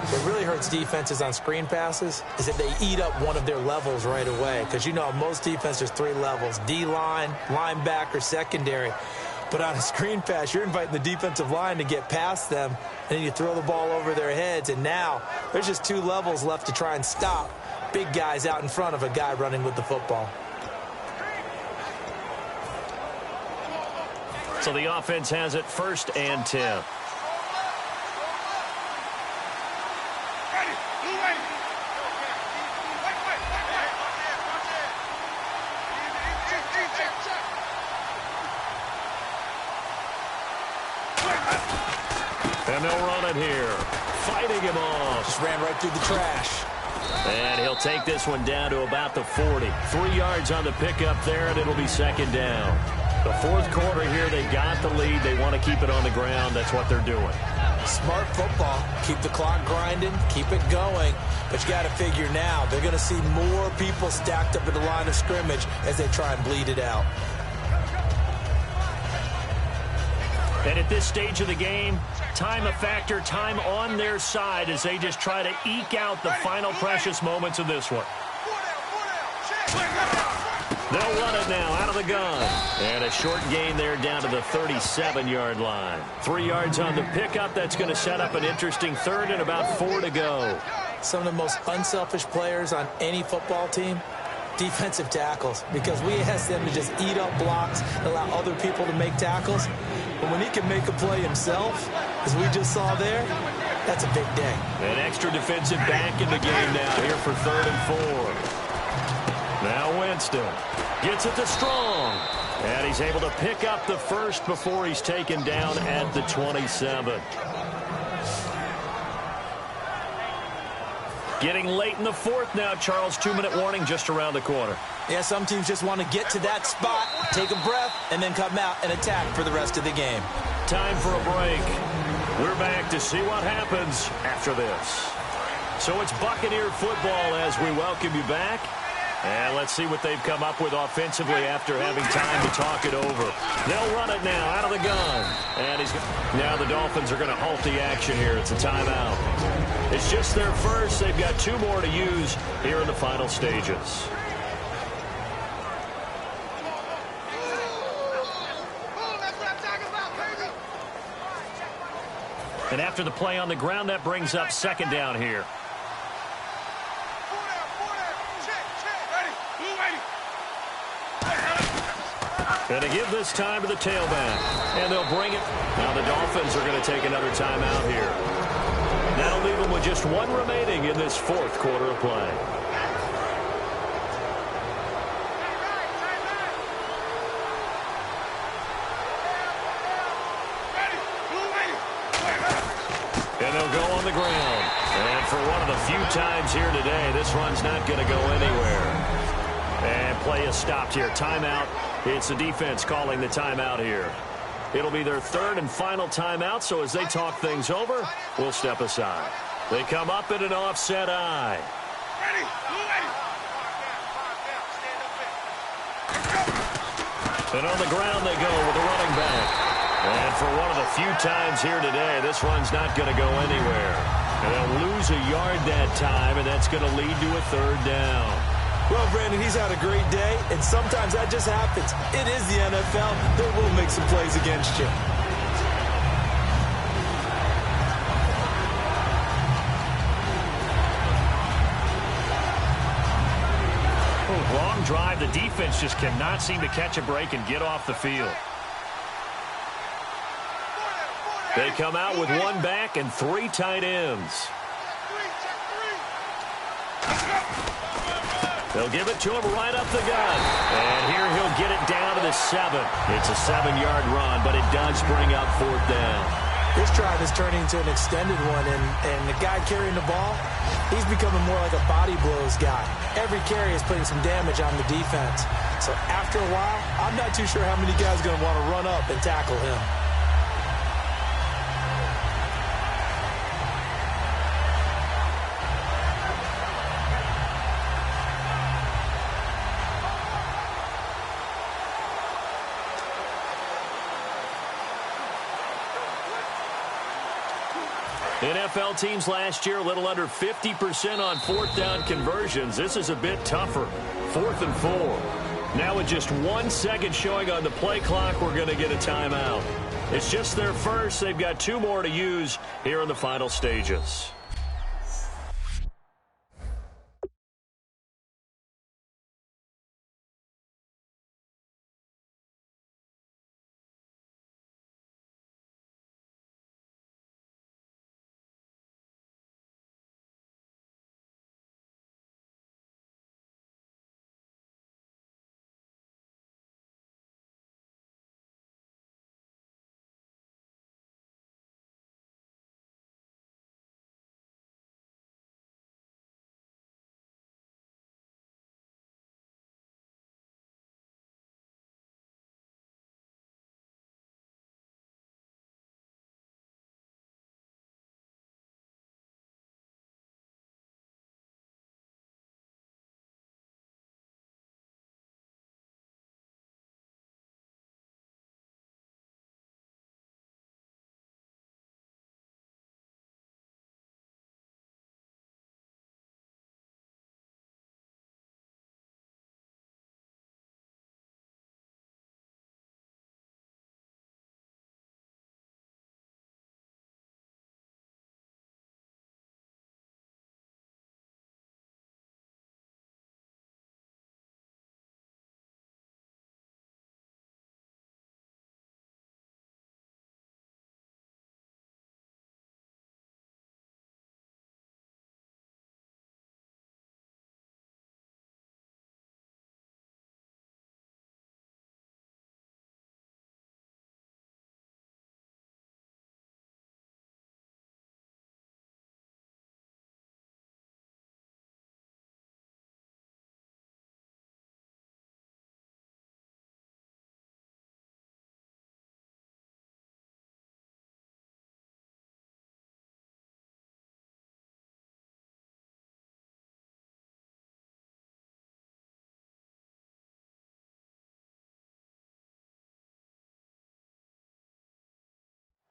What really hurts defenses on screen passes is that they eat up one of their levels right away. Because you know, most defenses, there's 3 levels. D-line, linebacker, secondary. But on a screen pass, you're inviting the defensive line to get past them, and then you throw the ball over their heads. And now there's just 2 levels left to try and stop big guys out in front of a guy running with the football. So the offense has it 1st and 10. And they'll run it here. Fighting him off. Just ran right through the trash. And he'll take this one down to about the 40. 3 yards on the pickup there, and it'll be 2nd down. The 4th quarter here, they got the lead. They want to keep it on the ground. That's what they're doing. Smart football. Keep the clock grinding. Keep it going. But you got to figure now, they're going to see more people stacked up at the line of scrimmage as they try and bleed it out. And at this stage of the game, time a factor, time on their side as they just try to eke out the final precious moments of this one. They'll run it now out of the gun. And a short gain there down to the 37-yard line. 3 yards on the pickup. That's going to set up an interesting 3rd and about 4 to go. Some of the most unselfish players on any football team, defensive tackles, because we ask them to just eat up blocks and allow other people to make tackles. But when he can make a play himself, as we just saw there, that's a big day. An extra defensive back in the game now here for 3rd and 4. Now Winston gets it to Strong. And he's able to pick up the first before he's taken down at the 27. Getting late in the 4th now, Charles. 2-minute warning just around the corner. Yeah, some teams just want to get to that spot, take a breath, and then come out and attack for the rest of the game. Time for a break. We're back to see what happens after this. So it's Buccaneer football as we welcome you back. And let's see what they've come up with offensively after having time to talk it over. They'll run it now out of the gun. And now the Dolphins are going to halt the action here. It's a timeout. It's just their first. They've got 2 more to use here in the final stages. And after the play on the ground, that brings up second down here. Going to give this time to the tailback. And they'll bring it. Now the Dolphins are going to take another timeout here. That'll leave them with just one remaining in this fourth quarter of play. And they'll go on the ground. And for one of the few times here today, this run's not going to go anywhere. And play is stopped here. Timeout. It's the defense calling the timeout here. It'll be their third and final timeout, so as they talk things over, we'll step aside. They come up in an offset eye. And on the ground they go with the running back. And for one of the few times here today, this run's not going to go anywhere. And they'll lose a yard that time, and that's going to lead to a third down. Well, Brandon, he's had a great day, and sometimes that just happens. It is the NFL. They will make some plays against you. Long drive. The defense just cannot seem to catch a break and get off the field. They come out with one back and three tight ends. They'll give it to him right up the gut. And here he'll get it down to the 7. It's a 7-yard run, but it does bring up fourth down. This drive is turning into an extended one, and the guy carrying the ball, he's becoming more like a body blows guy. Every carry is putting some damage on the defense. So after a while, I'm not too sure how many guys are going to want to run up and tackle him. NFL teams last year a little under 50% on fourth down conversions. This is a bit tougher. 4th and 4. Now with just 1 second showing on the play clock, we're going to get a timeout. It's just their first. They've got 2 more to use here in the final stages.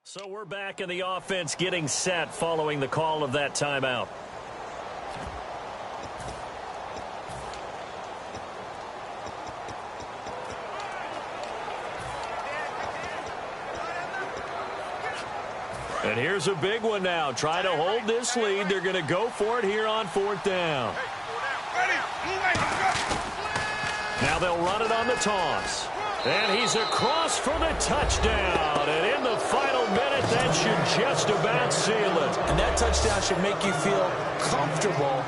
So we're back in the offense getting set following the call of that timeout. And here's a big one now. Try to hold this lead. They're going to go for it here on 4th down. Now they'll run it on the toss. And he's across for the touchdown. And in the final minute, that should just about seal it. And that touchdown should make you feel comfortable.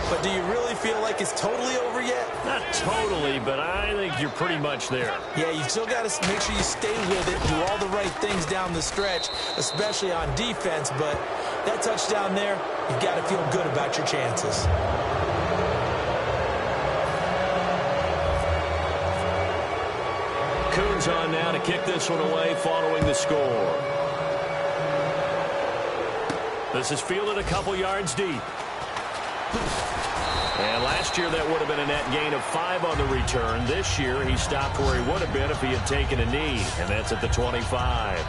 But do you really feel like it's totally over yet? Not totally, but I think you're pretty much there. Yeah, you still got to make sure you stay with it, do all the right things down the stretch, especially on defense. But that touchdown there, you've got to feel good about your chances. Coons on now to kick this one away following the score. This is fielded a couple yards deep. And last year, that would have been a net gain of 5 on the return. This year, he stopped where he would have been if he had taken a knee, and that's at the 25.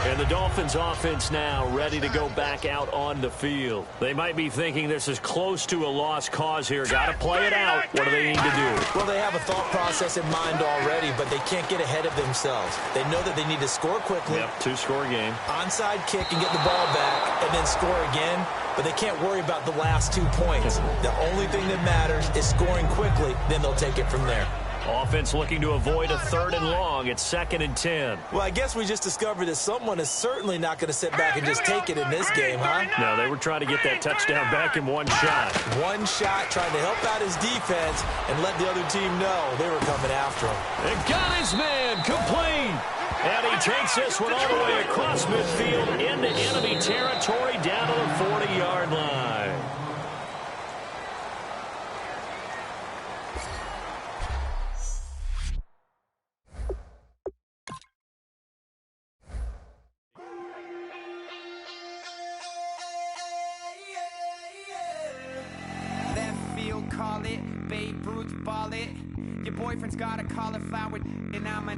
And the Dolphins offense now ready to go back out on the field. They might be thinking this is close to a lost cause here. Got to play it out. What do they need to do? Well, they have a thought process in mind already, but they can't get ahead of themselves. They know that they need to score quickly. Yep, 2-score game. Onside kick and get the ball back, and then score again. But they can't worry about the last 2 points. The only thing that matters is scoring quickly, then they'll take it from there. Offense looking to avoid a 3rd and long. It's 2nd and 10. Well, I guess we just discovered that someone is certainly not going to sit back and just take it in this game, huh? No, they were trying to get that touchdown back in one shot. One shot, trying to help out his defense and let the other team know they were coming after him. And got his man complete. And he takes this one all the way across midfield into enemy territory down to the 40-yard line. Left field, call it. Babe Ruth, ball it. Your boyfriend's got a cauliflower, and I'm a...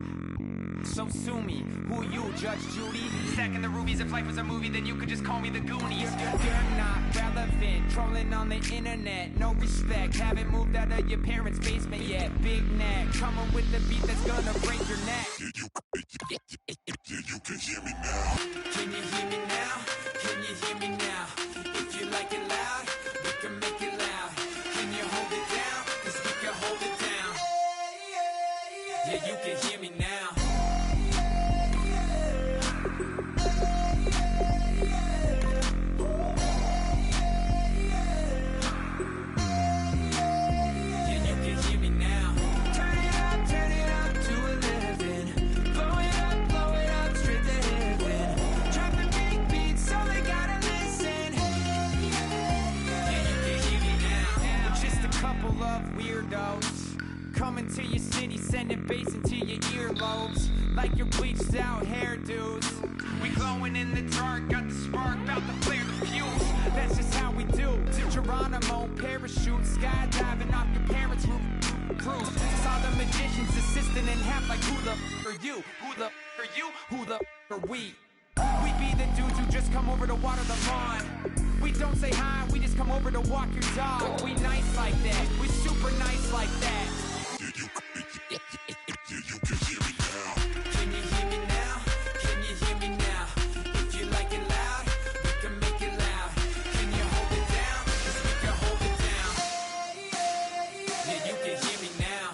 So sue me. Who you, Judge Judy? Stacking the rubies. If life was a movie, then you could just call me the Goonies. You're not relevant. Trolling on the internet. No respect. Haven't moved out of your parents' basement yet. Big neck. Coming with the beat that's gonna break your neck. You can hear me now. Can you hear me now? Can you hear me now? If you like it loud, we can make it loud. Can you hold it down? 'Cause we can hold it down. Yeah, you can hear me now. Coming to your city, sending bass into your earlobes, like your bleached out hairdos. We glowing in the dark, got the spark, about to flare the fuse. That's just how we do. Geronimo, parachute, skydiving off your parents' roof. Cruise. Saw the magician's assistant in half, like who the f are you? Who the f are you? Who the f are we? We be the dudes who just come over to water the lawn. We don't say hi, we just come over to walk your dog. We nice like that, we super nice like that. You can hear me now. Can you hear me now? Can you hear me now? If you like it loud, we can make it loud. Can you hold it down? 'Cause we can hold it down. Yeah, you can hear me now.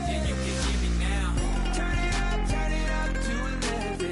Yeah, you can hear me now. Turn it up to 11.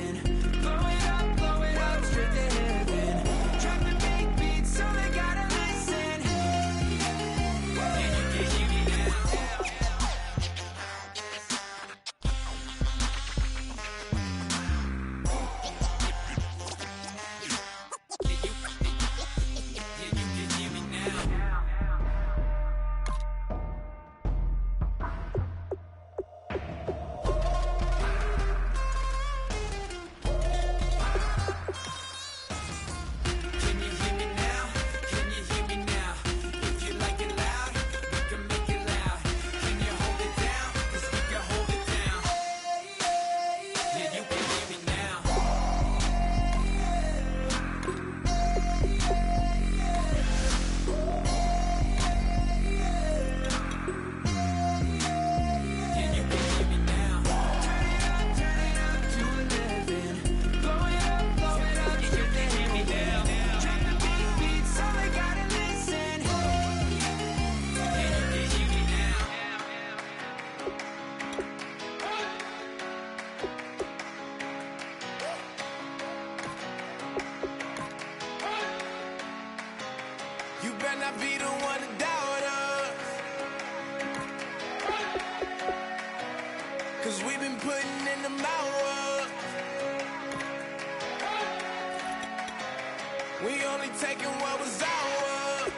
We only taking what was ours.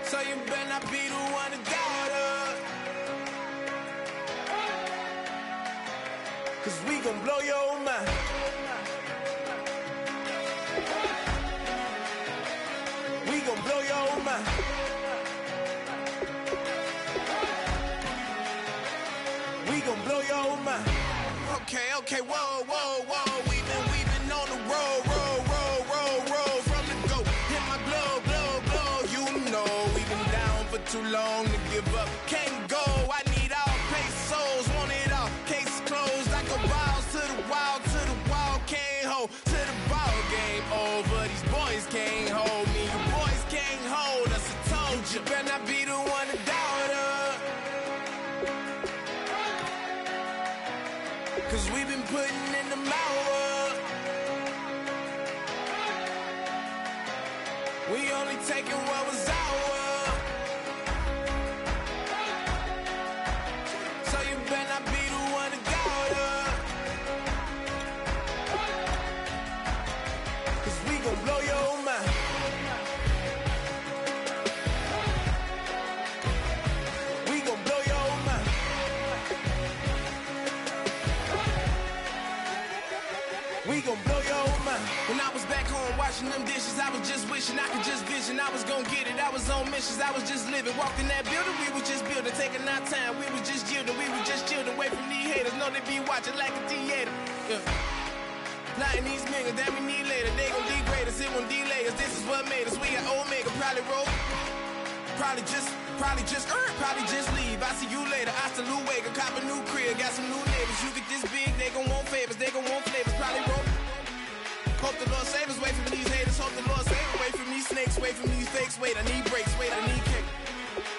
So you better not be the one to doubt us. 'Cause we gon' blow your mind. We gon' blow your mind. We gon' blow your mind. Okay, whoa, whoa, whoa. We been on the road from the go. Hit my glow. You know we been down for too long to give up. Can't go. I need all pesos, want it all. Case closed. I go balls to the wall, can't hold. To the ball game over. These boys can't hold me. You boys can't hold us. I told you. Better not be the one to doubt us. 'Cause we been putting in the hours. We only taking what was ours. So you better not be the one to doubt us. 'Cause we gon' blow your mind. We gon' blow your mind. We gon' blow your mind. When I was back home washing them dishes, I was just wishing I could just vision. I was gon' get it. I was on missions. I was just living. Walking that building, we was just building. Taking our time, we was just yielding. We was just chilling away from these haters. Know they be watching like a theater. Yeah. Plotting these niggas that we need later. They gon' degrade us, it won't delay us. This is what made us. We got Omega, probably roll. Probably just leave. I see you later. I salute Wake, cop a new crib, got some new neighbors. You get this big, they gon' want favors, they gon' want flavors. Probably roll. Hope the Lord save us, wait from these haters. Hope the Lord save us, wait from these snakes, wait from these fakes. Wait, I need breaks, wait, I need kick.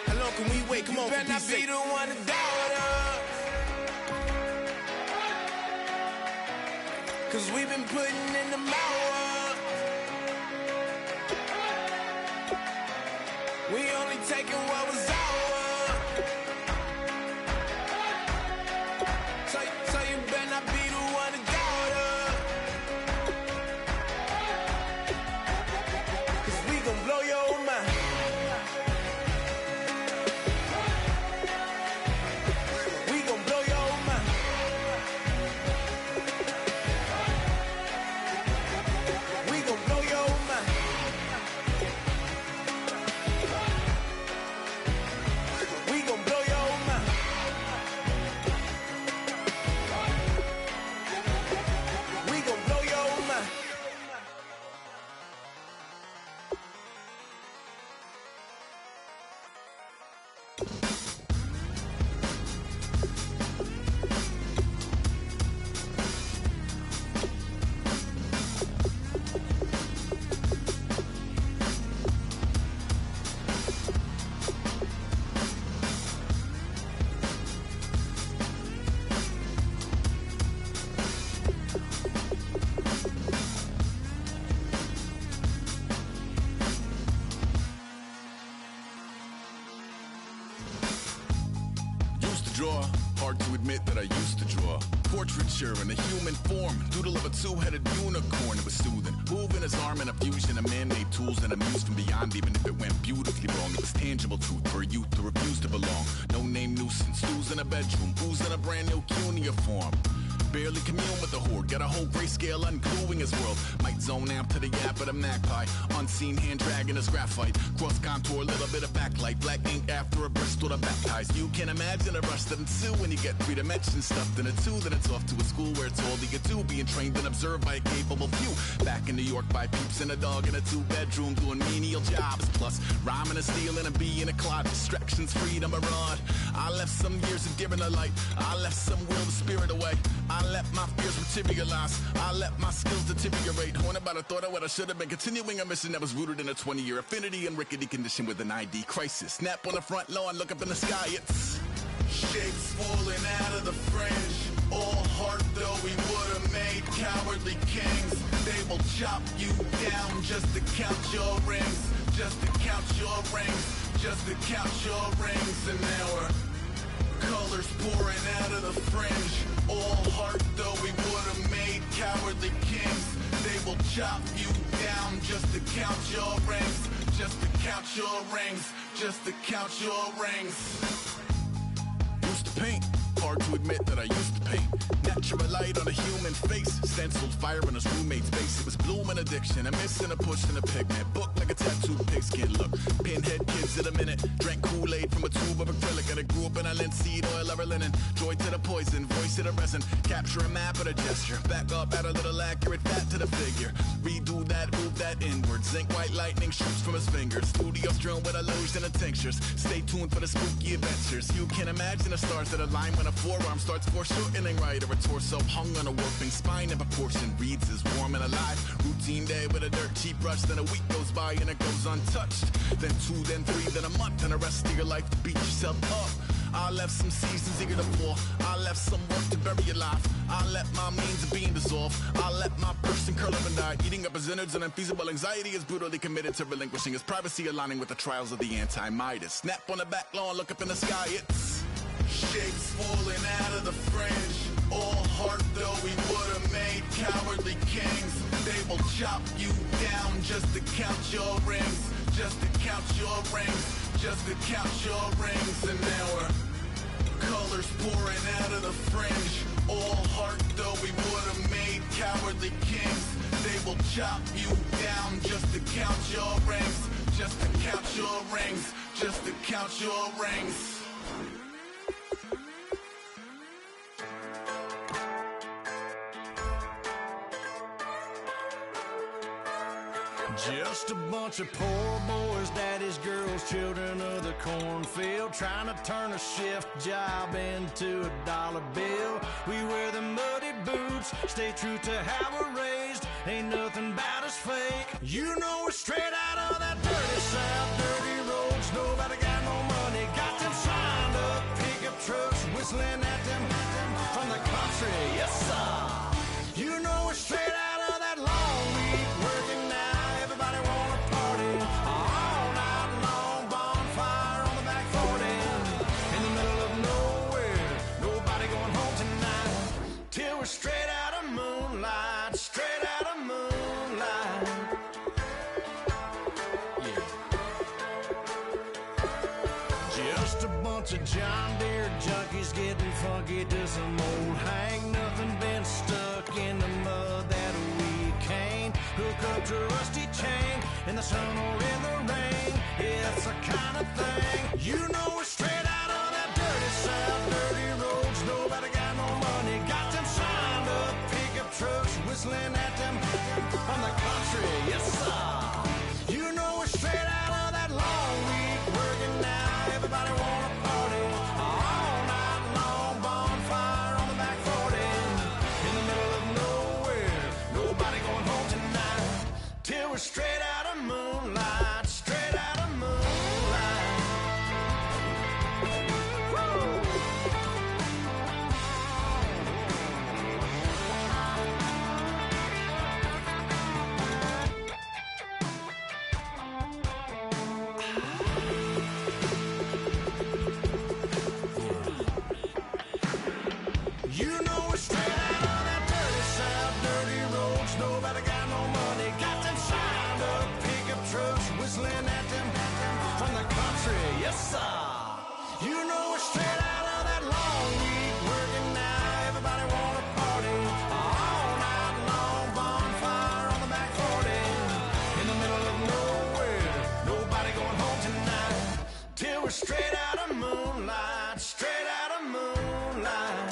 How long can we wait? Come on, better not be the one to doubt us. 'Cause we been putting in the hours. We only taking what was ours. So you better not be the one to doubt us. 'Cause we gon' blow your mind. We gon' blow your mind. We gon' blow your mind. We gon' blow your mind. We gon' blow your mind. Draw. Hard to admit that I used to draw. Portraiture in a human form. Doodle of a two-headed unicorn. It was soothing. Moving his arm in a fusion of man-made tools and amused from beyond. Even if it went beautifully wrong, it was tangible truth for a youth to refuse to belong. No name nuisance. Who's in a bedroom? Who's in a brand new cuneiform? Barely commune with the horde. Got a whole grayscale ungluing his world. Might zone amp to the yap of the magpie. Unseen hand dragging his graphite. Cross contour, little bit of backlight. Black ink after a Bristol to baptize. You can imagine a rush that ensue when you get three dimensions stuffed in a two. Then it's off to a school where it's all you get to. Being trained and observed by a capable few. Back in New York by peeps and a dog in a two-bedroom doing menial jobs. Plus rhyming and stealing and being a clod. Distractions, freedom, a rod. I left some years of giving a light. I left some will the spirit away. I let my fears materialize. I let my skills deteriorate. Horn about a thought of what I should have been. Continuing a mission that was rooted in a 20-year affinity and rickety condition with an ID crisis. Snap on the front lawn, look up in the sky. It's shapes falling out of the fringe. All heart though we would have made cowardly kings. They will chop you down just to count your rings. Just to count your rings. Just to count your rings. And now we're colors pouring out of the fringe. All heart though we would have made cowardly kings. will chop you down just to count your rings. Just to count your rings. Just to count your rings. Used to paint. Hard to admit that I used to paint. Natural light on a human face. Stenciled fire in his roommate's face. It was bloom and addiction. A miss and a push and a pigment. Book like a tattooed pigskin look. Pinhead kids in a minute. Drank Kool-Aid from a tube of acrylic. And I grew up in a linseed oil or linen. Joy to the poison. Voice to the resin. Capture a map of a gesture. Back up, add a little accurate fat to the figure. Redo that, move that inward. Zinc white lightning shoots from his fingers. Studio strewn with illusion and tinctures. Stay tuned for the spooky adventures. You can imagine the stars that align when a forearm starts foreshortening right, or a torso hung on a warping spine in proportion reads as warm and alive. Routine day with a dirt cheap brush, then a week goes by and it goes untouched. Then 2, then 3, then a month, and the rest of your life to beat yourself up. I left some seasons eager to fall. I left some work to bury your life. I let my means of being dissolve. I let my person curl up and die. Eating up his innards and unfeasible anxiety is brutally committed to relinquishing his privacy, aligning with the trials of the anti-Midas. Snap on the back lawn, look up in the sky, it's shapes falling out of the fringe. All heart though we would've made cowardly kings. They will chop you down just to count your rings. Just to count your rings. Just to count your rings. And now we're colors pouring out of the fringe. All heart though we would've made cowardly kings. They will chop you down just to count your rings. Just to count your rings. Just to count your rings. Just a bunch of poor boys, daddy's girls, children of the cornfield, trying to turn a shift job into a dollar bill. We wear the muddy boots, stay true to how we're raised. Ain't nothing about us fake. You know we're straight out of that dirty south, dirty roads. Nobody got no money, got them signed up pickup trucks, whistling at them from the country. Yes, sir. You know we're straight out of that long week working now. Everybody wanna party all night long, bonfire on the back 40 in the middle of nowhere. Nobody going home tonight till we're straight out of moonlight, straight out of moonlight. Yeah. Just a bunch of John Deere junkies getting funky to some old hang. Nothing been stuck in the mud that we can't hook up to a rusty chain in the sun or in the rain. It's the kind of thing. You know we're straight out of that dirty south, dirty roads. Nobody got no money, got them signed up pickup trucks, whistling at them from the country. Yes, sir. You know we're straight out of that long week working now. Everybody wanna party all night long, bonfire on the back 40 in the middle of nowhere. Nobody going home tonight till we're straight out of moonlight, straight out of moonlight. Woo! You know we're straight out of that dirty south, dirty roads. Nobody got no money, got them signed up pickup trucks, whistling at them from the country. Yes, sir. You know we're straight out of that long week working now. Everybody wanna party all night long, bonfire on the back 40 in the middle of nowhere. Nobody going home tonight till we're straight out of moonlight, straight out of moonlight.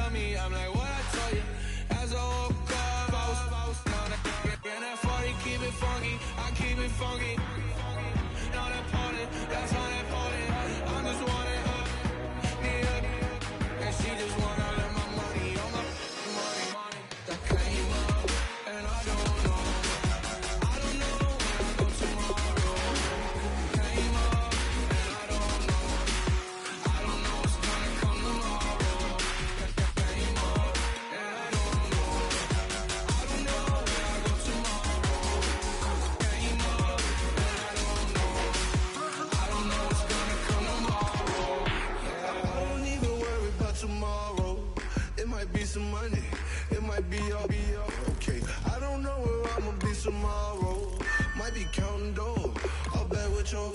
tell me, I'm like, what I told you. As I woke up, I was on that 40, keep it funky, I keep it funky. Not important, that's not important. I'm just wanting up, need up, and she just want all of my money, all my money. That came up, and I don't know when I go tomorrow. Came up, and I don't know what's gonna come tomorrow. Came up, and I don't know when I go tomorrow. Came up, and I don't know what's gonna come tomorrow. Yeah. I don't even worry about tomorrow. It might be some money, it might be all okay. I don't know where I'ma be tomorrow. Might be counting dough. I'll bet with your.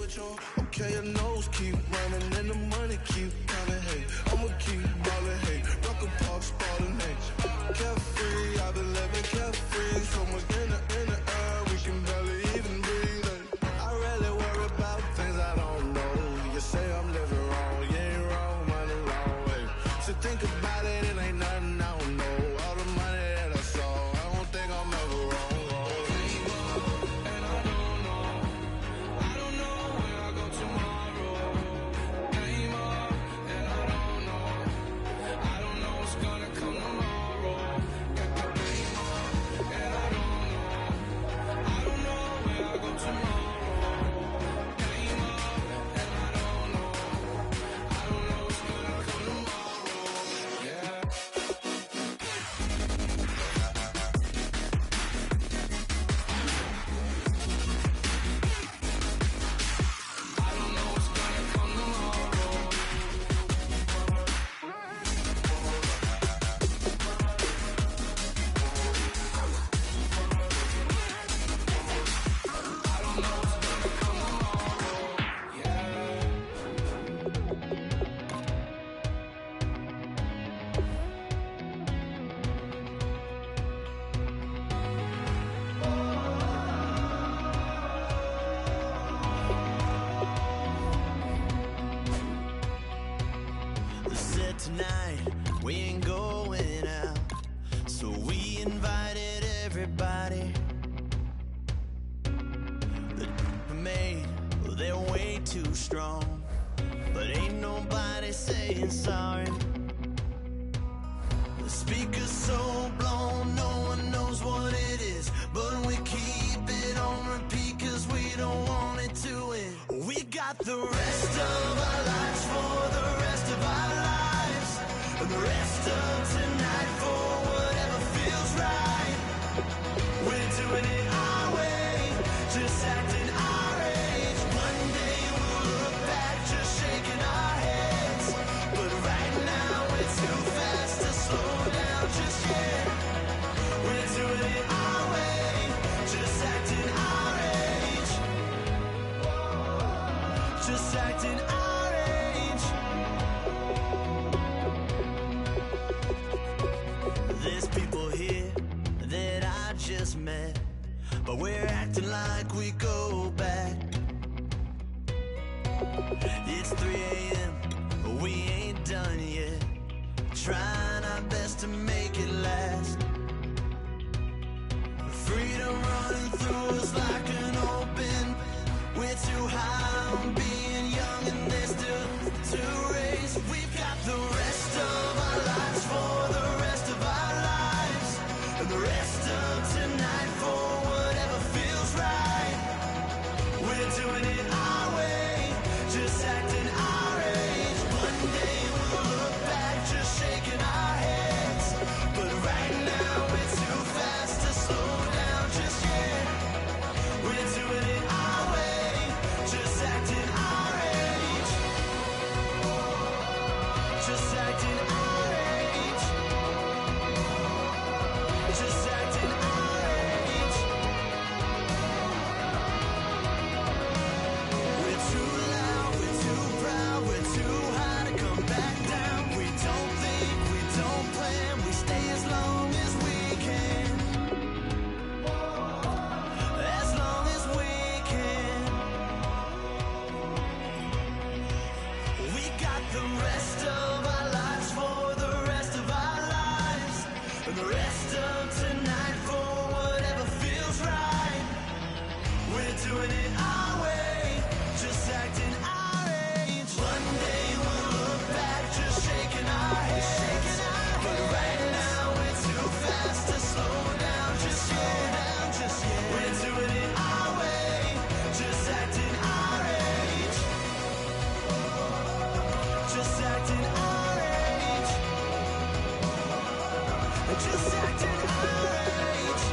Okay, your nose keep running and the money keep coming. Hey, I'ma keep ballin'. Hey, rock a park, spallin'. Hey, carefree, I've been living carefree. So much in the air, we can barely even breathe. Hey, I rarely worry about things I don't know. You say I'm living wrong, you ain't wrong, money long way. So think about it, it ain't nothing I don't know. All the money that I saw, I don't think I'm ever wrong. And I don't know when I go tomorrow. Came up, and I don't know what's gonna come tomorrow. Came up, and I don't know when I go tomorrow. Came up, and I don't know what's gonna come tomorrow. Yeah. They said tonight we ain't going out, so we invited everybody. The we made, well, they're way too strong, but ain't nobody saying sorry. The speaker's so blown, no one knows what it is, but we keep it on repeat 'cause we don't want it to end. We got the rest of our lives for the rest of our lives, and the rest of tonight for whatever feels right. We're doing it our way, just acting our age. One day we'll look back, just shaking our heads, but right now we're too fast to slow down just yet. We're doing it our way, just acting our age. Just acting our age. There's people here that I just met, but we're acting like we go back. It's 3 a.m., but we ain't done yet, trying our best to make it last. Freedom running through us like an open. We're too high on being young, and there's still to raise. We've got the rest of our lives for the rest of our lives, and the rest of tonight for whatever feels right. We're doing it our way, just acting our age. One day we'll look back, just shaking our heads, And the rest of tonight for whatever feels right. We're doing it our way, just acting our age. One day we'll look back, just shaking our heads. But right now we're too fast to slow down, just slow down, just yet. We're doing it our way, just acting our age. Just acting our age. Just acting our age.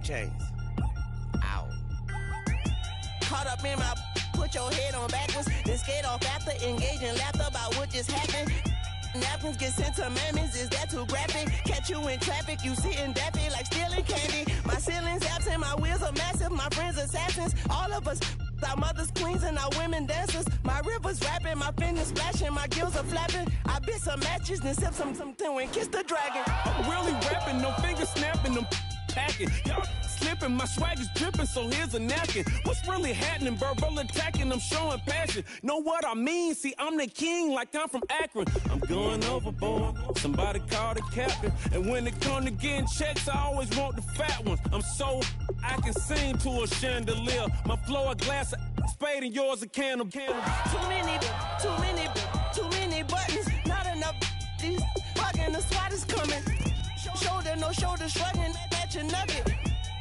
Chains. Ow. Caught up in my, put your head on backwards, then skate off after, engage in laughter about what just happened. Napkins get sent to mammies, is that too graphic? Catch you in traffic, you sitting daffy like stealing candy. My ceiling's absent, my wheels are massive, my friends assassins. All of us, our mothers queens and our women dancers. My rivers rapping, my fingers splashing, my gills are flapping. I bit some matches, then sip something and kiss the dragon. I'm really rapping, no finger snapping, them packing. Y'all slipping, my swag is dripping, so here's a napkin. What's really happening? Verbal attacking, I'm showing passion. Know what I mean? See, I'm the king like I'm from Akron. I'm going overboard, somebody call the captain. And when it comes to getting checks, I always want the fat ones. I'm so I can sing to a chandelier. My flow a glass of spade and yours a can of candle. Too many buttons, not enough. These fucking the SWAT is coming. Shoulder, no shoulder, shrugging at your nugget.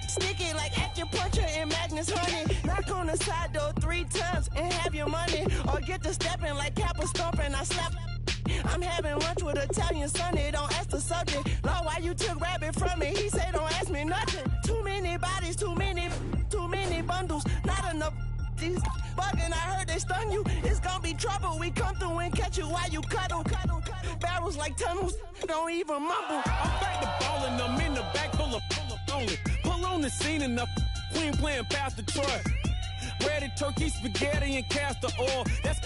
Sticky like acupuncture and Magnus honey. Knock on the side door 3 times and have your money. Or get to stepping like Kappa stomping. I slap. I'm having lunch with Italian Sonny. Don't ask the subject. Lord, why you took rabbit from me? He say don't ask me nothing. Too many bodies, too many bundles. Not enough. These bugging, I heard they stun you. It's gonna be trouble. We come through and catch you while you cuddle. Barrels like tunnels. Don't even mumble. I'm back to ballin'. I'm in the back full of only. Pull on the scene and the queen playing past the Troy. Breaded turkey, spaghetti, and castor oil. That's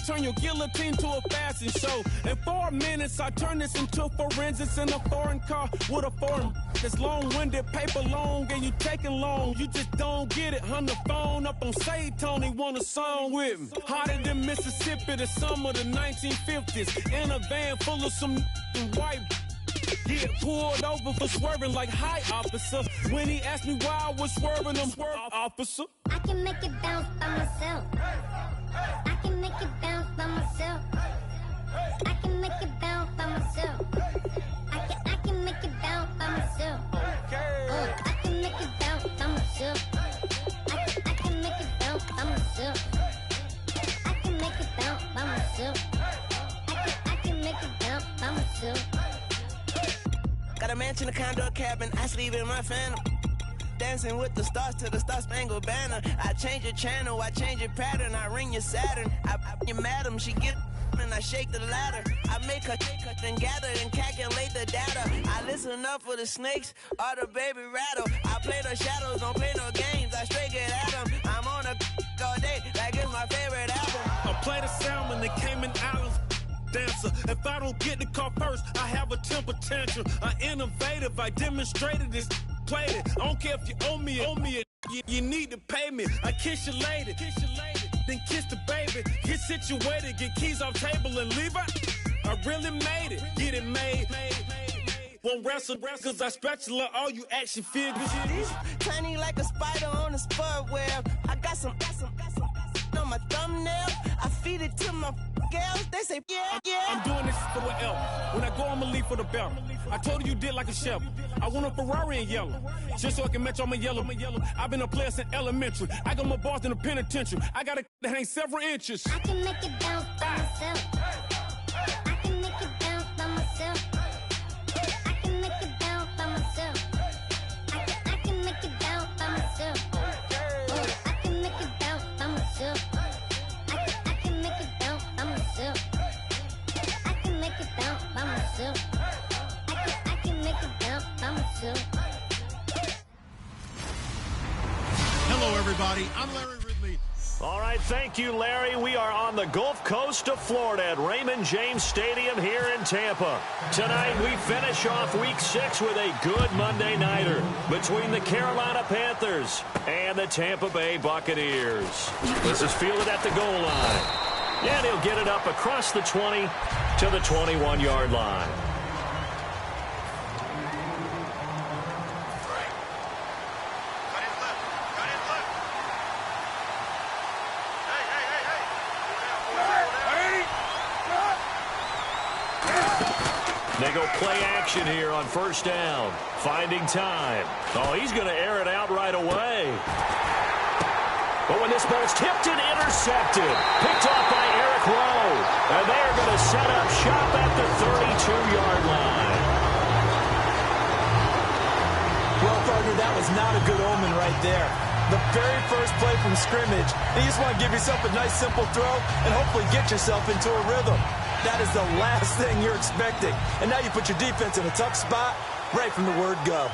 turn your guillotine to a fashion show. In 4 minutes, I turn this into forensics in a foreign car with a foreign. It's long-winded, paper long, and you taking long. You just don't get it. On the phone up on Say Tony, want a song with me. Hotter than Mississippi, the summer of the 1950s. In a van full of some white. Get pulled over for swerving like hi, officer. When he asked me why I was swerving, I'm swerve, officer. I can make it bounce by myself. I can make it bounce by myself. I can make it bounce by myself. I can make it bounce by myself. Oh, I can make it bounce by myself. I can make it bounce by myself. I can make it bounce by myself. I can make it bounce by myself. Got a mansion, a condo, a cabin. I sleep in my phantom. Dancing with the stars to the Star-Spangled Banner. I change your channel, I change your pattern. I ring your Saturn. I your madam, she get and I shake the ladder. I make her then gather and calculate the data. I listen up for the snakes or the baby rattle. I play the shadows, don't play no games. I straight get at them. I'm on a all day, like it's my favorite album. I play the salmon, the Cayman Islands. Dancer. If I don't get the car first, I have a temper tantrum. I innovative, I demonstrated this, played it. I don't care if you owe me it. You need to pay me. I kiss your lady, then kiss the baby. Get situated, get keys off table and leave her. I really made it, get it made. Won't wrestle, cause I spatula all you action figures. Tiny like a spider on a spud web. I got some on my thumbnail. I feed it to my girls. They say, yeah. I'm doing this for the L. When I go, I'ma leave for the belt. I told you did like a chef. I want a Ferrari in yellow, just so I can match all my yellow. I've been a player since elementary. I got my boss in the penitentiary. I got a that hang several inches. I can make it bounce by myself. I can make it bounce by myself. I can make it bounce by myself. I can make it bounce by myself. I can make it bounce by myself. I can make it bounce by myself. I can make it bounce by myself. I can make it bounce by myself. Hello, everybody. I'm Larry Ridley. All right, thank you, Larry. We are on the Gulf Coast of Florida at Raymond James Stadium here in Tampa. Tonight, we finish off Week 6 with a good Monday nighter between the Carolina Panthers and the Tampa Bay Buccaneers. This is fielded at the goal line. And he'll get it up across the 20 to the 21-yard line. They go play action here on first down. Finding time. Oh, he's going to air it out right away. But when this ball's tipped and intercepted, picked off by Eric Rowe. And they are going to set up shop at the 32-yard line. Well, partner, that was not a good omen right there. The very first play from scrimmage, you just want to give yourself a nice, simple throw and hopefully get yourself into a rhythm. That is the last thing you're expecting. And now you put your defense in a tough spot right from the word go.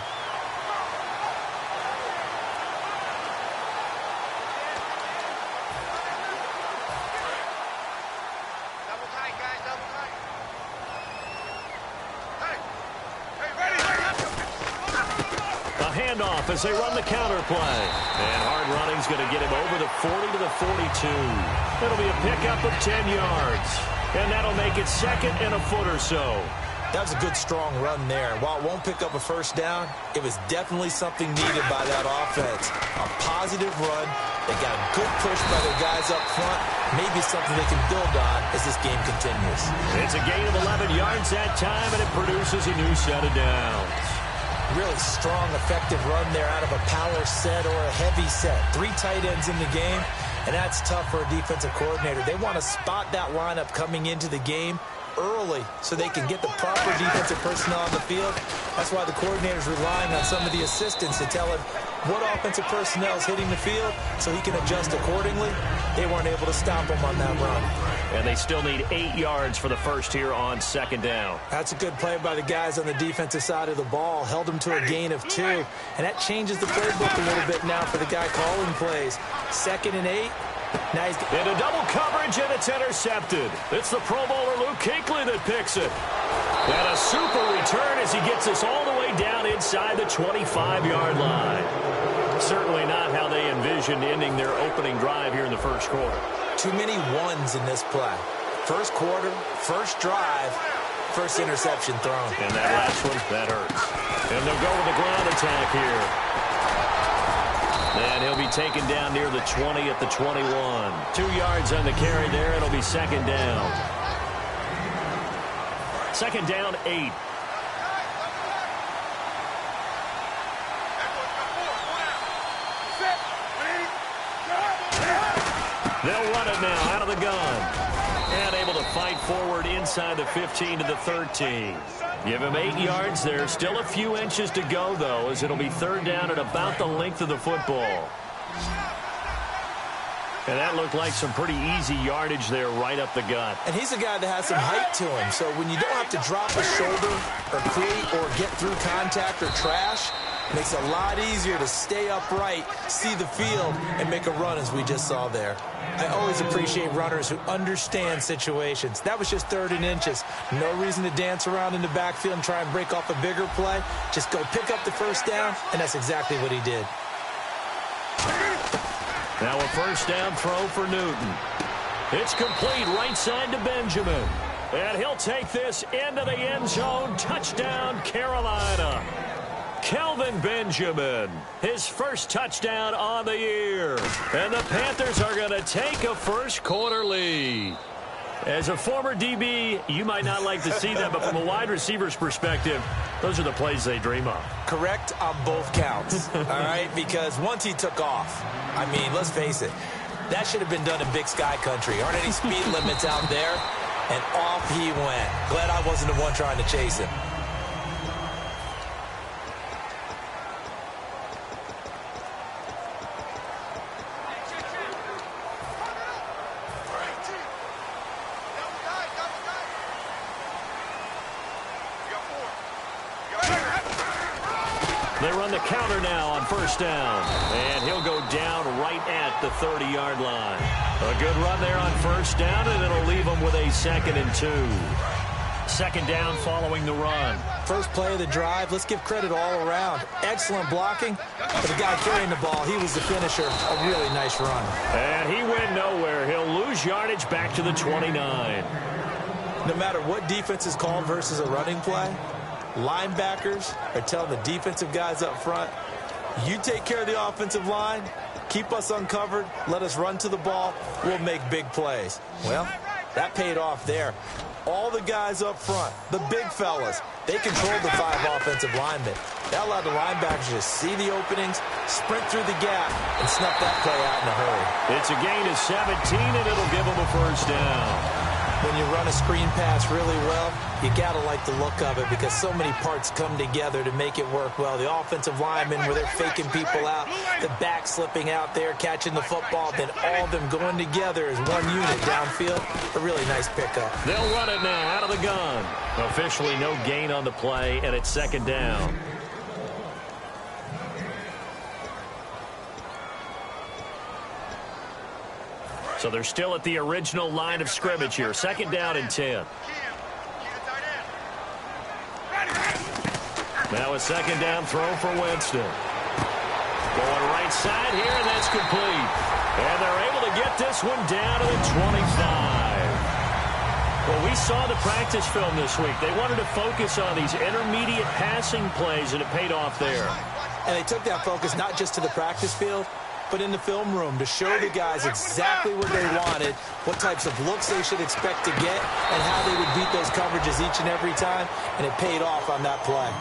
Double tight, guys, double tight. A handoff off as they run the counter play. And hard running's going to get him over the 40 to the 42. It'll be a pickup of 10 yards. And that'll make it second and a foot or so. That was a good, strong run there. While it won't pick up a first down, it was definitely something needed by that offense. A positive run. They got a good push by their guys up front. Maybe something they can build on as this game continues. It's a gain of 11 yards that time, and it produces a new set of downs. Really strong, effective run there out of a power set or a heavy set. 3 tight ends in the game, and that's tough for a defensive coordinator. They want to spot that lineup coming into the game early so they can get the proper defensive personnel on the field. That's why the coordinator's relying on some of the assistants to tell him what offensive personnel is hitting the field so he can adjust accordingly. They weren't able to stop him on that run. And they still need 8 yards for the first here on second down. That's a good play by the guys on the defensive side of the ball. Held them to a gain of 2. And that changes the playbook a little bit now for the guy calling plays. 2nd and 8. Now he's into double coverage, and it's intercepted. It's the Pro Bowler Luke Kuechly that picks it. And a super return as he gets us all the way down inside the 25-yard line. Certainly not how they envisioned ending their opening drive here in the first quarter. Too many ones in this play. First quarter, first drive, first interception thrown. And that last one, that hurts. And they'll go with the ground attack here. And he'll be taken down near the 20 at the 21. 2 yards on the carry there. It'll be second down. Second down, 8. They'll run it now out of the gun. And able to fight forward inside the 15 to the 13. Give him 8 yards there. Still a few inches to go, though, as it'll be third down at about the length of the football. And that looked like some pretty easy yardage there right up the gut. And he's a guy that has some height to him. So when you don't have to drop a shoulder or create or get through contact or trash, it makes it a lot easier to stay upright, see the field, and make a run as we just saw there. I always appreciate runners who understand situations. That was just 3rd and inches. No reason to dance around in the backfield and try and break off a bigger play. Just go pick up the first down, and that's exactly what he did. Now a first down throw for Newton. It's complete right side to Benjamin. And he'll take this into the end zone. Touchdown, Carolina. Kelvin Benjamin, his first touchdown on the year. And the Panthers are going to take a first quarter lead. As a former DB, you might not like to see that, but from a wide receiver's perspective, those are the plays they dream of. Correct on both counts, all right? Because once he took off, I mean, let's face it, that should have been done in Big Sky Country. Aren't any speed limits out there? And off he went. Glad I wasn't the one trying to chase him. They run the counter now on first down. And he'll go down right at the 30-yard line. A good run there on first down, and it'll leave them with a 2nd and 2. Second down following the run. First play of the drive. Let's give credit all around. Excellent blocking. But the guy carrying the ball, he was the finisher. A really nice run. And he went nowhere. He'll lose yardage back to the 29. No matter what defense is called versus a running play, linebackers are telling the defensive guys up front, you take care of the offensive line, keep us uncovered, let us run to the ball, we'll make big plays. Well, that paid off there. All the guys up front, the big fellas, they controlled the 5 offensive linemen. That allowed the linebackers to see the openings, sprint through the gap, and snuff that play out in a hurry. It's a gain of 17, and it'll give them a first down. When you run a screen pass really well, you got to like the look of it because so many parts come together to make it work well. The offensive linemen, where they're faking people out, the back slipping out there, catching the football, then all of them going together as one unit downfield. A really nice pickup. They'll run it now out of the gun. Officially no gain on the play, and it's second down. So they're still at the original line of scrimmage here. Second down and 10. Now a second down throw for Winston. side here, and that's complete. And they're able to get this one down to the 25. Well, we saw the practice film this week. They wanted to focus on these intermediate passing plays, and it paid off there. And they took that focus not just to the practice field, but in the film room to show the guys exactly what they wanted, what types of looks they should expect to get, and how they would beat those coverages each and every time, and it paid off on that play.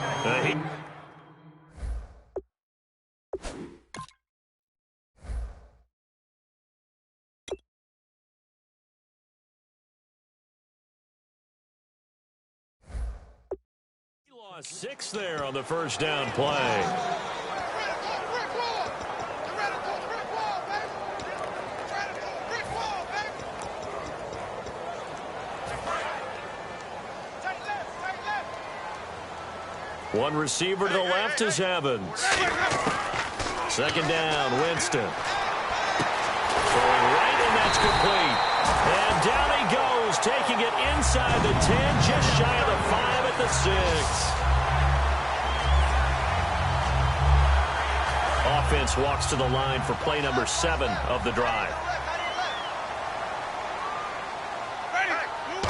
He lost 6 there on the first down play. One receiver to the left is Evans. Second down, Winston. Throwing right, and that's complete. And down he goes, taking it inside the 10, just shy of the 5 at the 6. Offense walks to the line for play number 7 of the drive.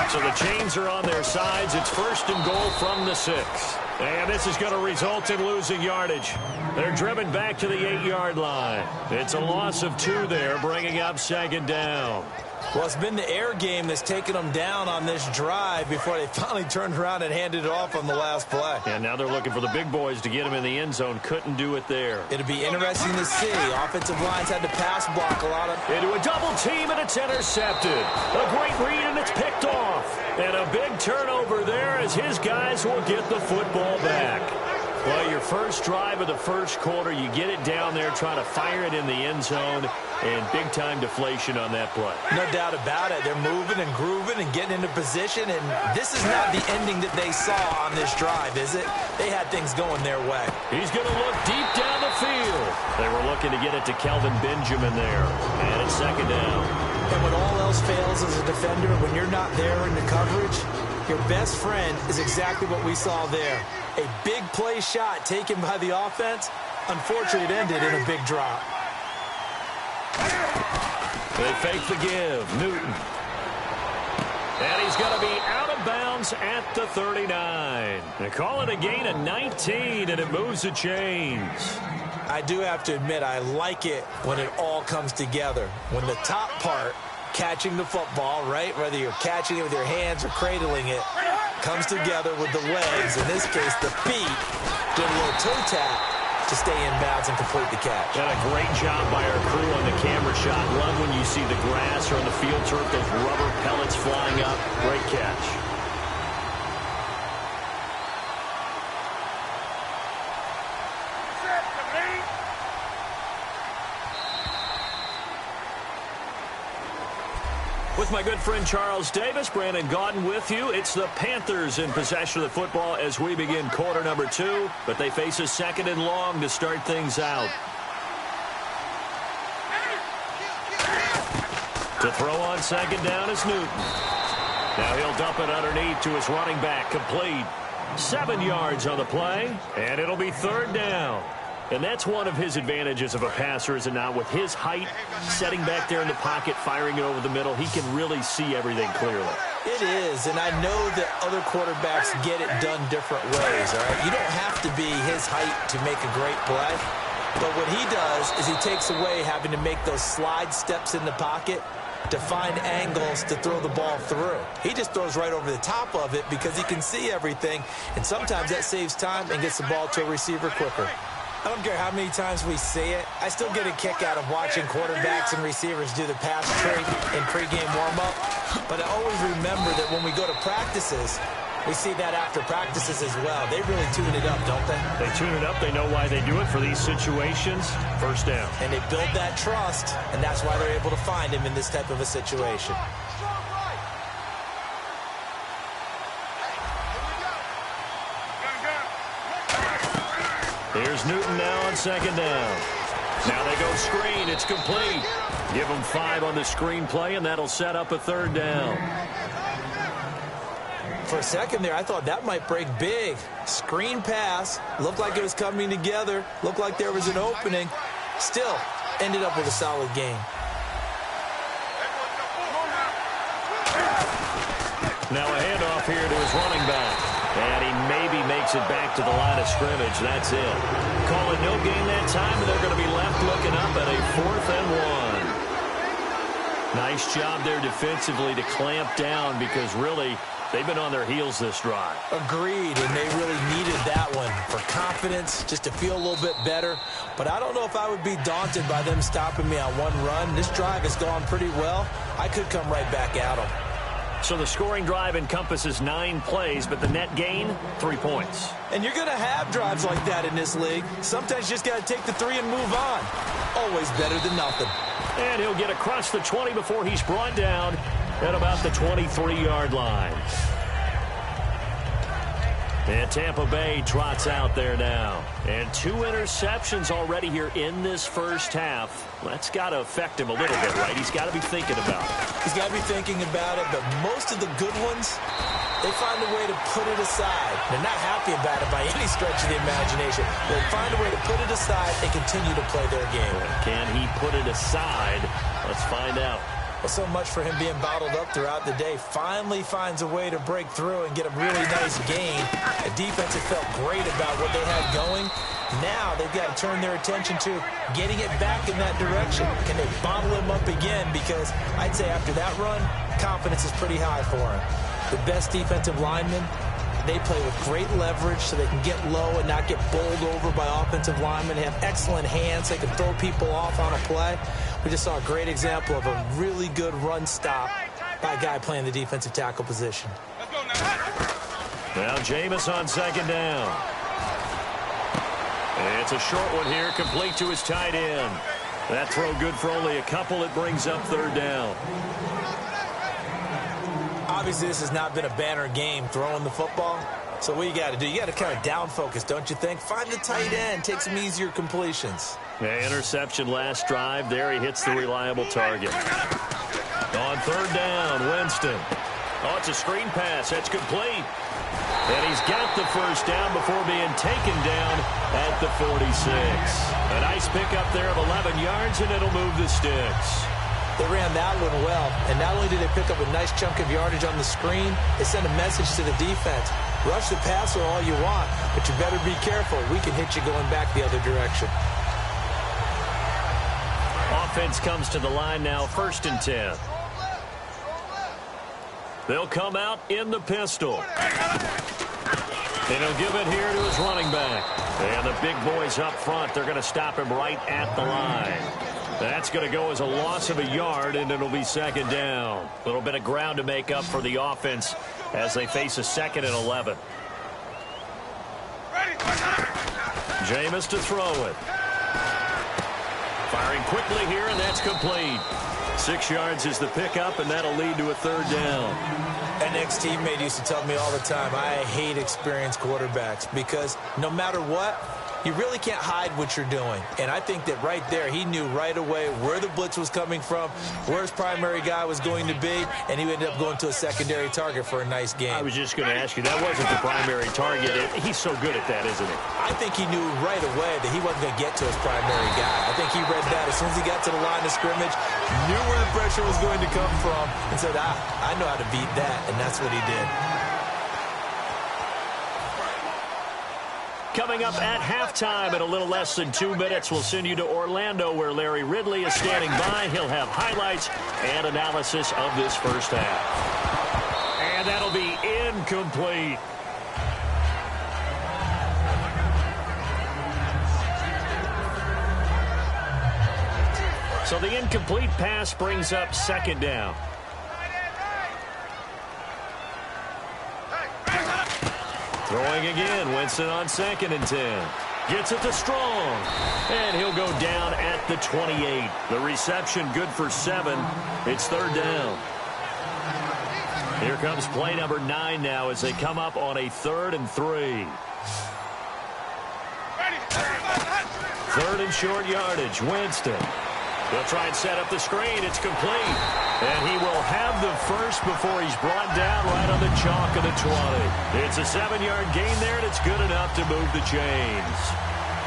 So the chains are on their sides. It's first and goal from the 6. And this is going to result in losing yardage. They're driven back to the 8-yard line. It's a loss of 2 there, bringing up second down. Well, it's been the air game that's taken them down on this drive before they finally turned around and handed it off on the last play. And now they're looking for the big boys to get them in the end zone. Couldn't do it there. It'll be interesting to see. Offensive lines had to pass block a lot of... Into a double team, and it's intercepted. A great read, and it's picked off. And a big turnover there as his guys will get the football back. Well, your first drive of the first quarter, you get it down there, trying to fire it in the end zone, and big-time deflation on that play. No doubt about it. They're moving and grooving and getting into position, and this is not the ending that they saw on this drive, is it? They had things going their way. He's going to look deep down the field. They were looking to get it to Kelvin Benjamin there, and it's second down. And when all else fails as a defender, when you're not there in the coverage, your best friend is exactly what we saw there. A big play shot taken by the offense. Unfortunately, it ended in a big drop. They fake the give. Newton. And he's going to be out of bounds at the 39. They call it a gain of 19, and it moves the chains. I do have to admit, I like it when it all comes together. When the top part, catching the football, right, whether you're catching it with your hands or cradling it, comes together with the legs. In this case, the feet did a little toe tap to stay in bounds and complete the catch. And a great job by our crew on the camera shot. Love when you see the grass or on the field turf, those rubber pellets flying up. Great catch. With my good friend Charles Davis, Brandon Gaudin with you. It's the Panthers in possession of the football as we begin quarter number 2, but they face a second and long to start things out. To throw on second down is Newton. Now he'll dump it underneath to his running back, complete. 7 yards on the play, and it'll be third down. And that's one of his advantages of a passer, is it not? With his height, setting back there in the pocket, firing it over the middle, he can really see everything clearly. It is, and I know that other quarterbacks get it done different ways, all right? You don't have to be his height to make a great play. But what he does is he takes away having to make those slide steps in the pocket to find angles to throw the ball through. He just throws right over the top of it because he can see everything, and sometimes that saves time and gets the ball to a receiver quicker. I don't care how many times we see it. I still get a kick out of watching quarterbacks and receivers do the pass trick in pregame warm-up. But I always remember that when we go to practices, we see that after practices as well. They really tune it up, don't they? They tune it up. They know why they do it for these situations. First down. And they build that trust, and that's why they're able to find him in this type of a situation. Here's Newton now on second down. Now they go screen. It's complete. Give them 5 on the screen play, and that'll set up a third down. For a second there, I thought that might break big. Screen pass. Looked like it was coming together. Looked like there was an opening. Still ended up with a solid game. Now a handoff here to his running back. And he maybe makes it back to the line of scrimmage. That's it. Call it no gain that time, and they're going to be left looking up at a 4th and 1. Nice job there defensively to clamp down because really they've been on their heels this drive. Agreed, and they really needed that one for confidence, just to feel a little bit better. But I don't know if I would be daunted by them stopping me on one run. This drive has gone pretty well. I could come right back at them. So the scoring drive encompasses 9 plays, but the net gain, 3 points. And you're going to have drives like that in this league. Sometimes you just got to take the 3 and move on. Always better than nothing. And he'll get across the 20 before he's brought down at about the 23-yard line. And Tampa Bay trots out there now. And 2 interceptions already here in this first half. That's got to affect him a little bit, right? He's got to be thinking about it. He's got to be thinking about it, but most of the good ones, they find a way to put it aside. They're not happy about it by any stretch of the imagination. They find a way to put it aside and continue to play their game. Can he put it aside? Let's find out. Well, so much for him being bottled up throughout the day. Finally finds a way to break through and get a really nice gain. The defense had felt great about what they had going. Now they've got to turn their attention to getting it back in that direction. Can they bottle him up again? Because I'd say after that run, confidence is pretty high for him. The best defensive linemen, they play with great leverage so they can get low and not get bowled over by offensive linemen. They have excellent hands. They can throw people off on a play. We just saw a great example of a really good run stop by a guy playing the defensive tackle position. Now Jameis on 2nd down. And it's a short one here, complete to his tight end. That throw good for only a couple. It brings up 3rd down. Obviously, this has not been a banner game throwing the football. So what you got to do, you got to kind of down focus, don't you think? Find the tight end, take some easier completions. Yeah, interception last drive. There he hits the reliable target. On 3rd down, Winston. Oh, it's a screen pass. That's complete. And he's got the 1st down before being taken down at the 46. A nice pickup there of 11 yards, and it'll move the sticks. They ran that one well, and not only did they pick up a nice chunk of yardage on the screen, they sent a message to the defense. Rush the passer all you want, but you better be careful. We can hit you going back the other direction. Offense comes to the line now, 1st and 10. They'll come out in the pistol. And he'll give it here to his running back. And the big boys up front, they're going to stop him right at the line. That's going to go as a loss of a yard, and it'll be 2nd down. A little bit of ground to make up for the offense as they face a 2nd and 11. Jameis to throw it. Firing quickly here, and that's complete. 6 yards is the pickup, and that'll lead to a 3rd down. An ex-teammate used to tell me all the time, I hate experienced quarterbacks because no matter what, you really can't hide what you're doing. And I think that right there, he knew right away where the blitz was coming from, where his primary guy was going to be, and he ended up going to a secondary target for a nice game. I was just going to ask you, that wasn't the primary target. He's so good at that, isn't he? I think he knew right away that he wasn't going to get to his primary guy. I think he read that as soon as he got to the line of scrimmage, knew where the pressure was going to come from, and said, I know how to beat that, and that's what he did. Coming up at halftime in a little less than 2 minutes, we'll send you to Orlando where Larry Ridley is standing by. He'll have highlights and analysis of this first half. And that'll be incomplete. So the incomplete pass brings up 2nd down. Throwing again, Winston on 2nd and 10. Gets it to Strong. And he'll go down at the 28. The reception good for 7. It's 3rd down. Here comes play number 9 now as they come up on a 3rd and 3. 3rd and short yardage, Winston. They'll try and set up the screen. It's complete. And he will have the first before he's brought down right on the chalk of the 20. It's a 7-yard gain there, and it's good enough to move the chains.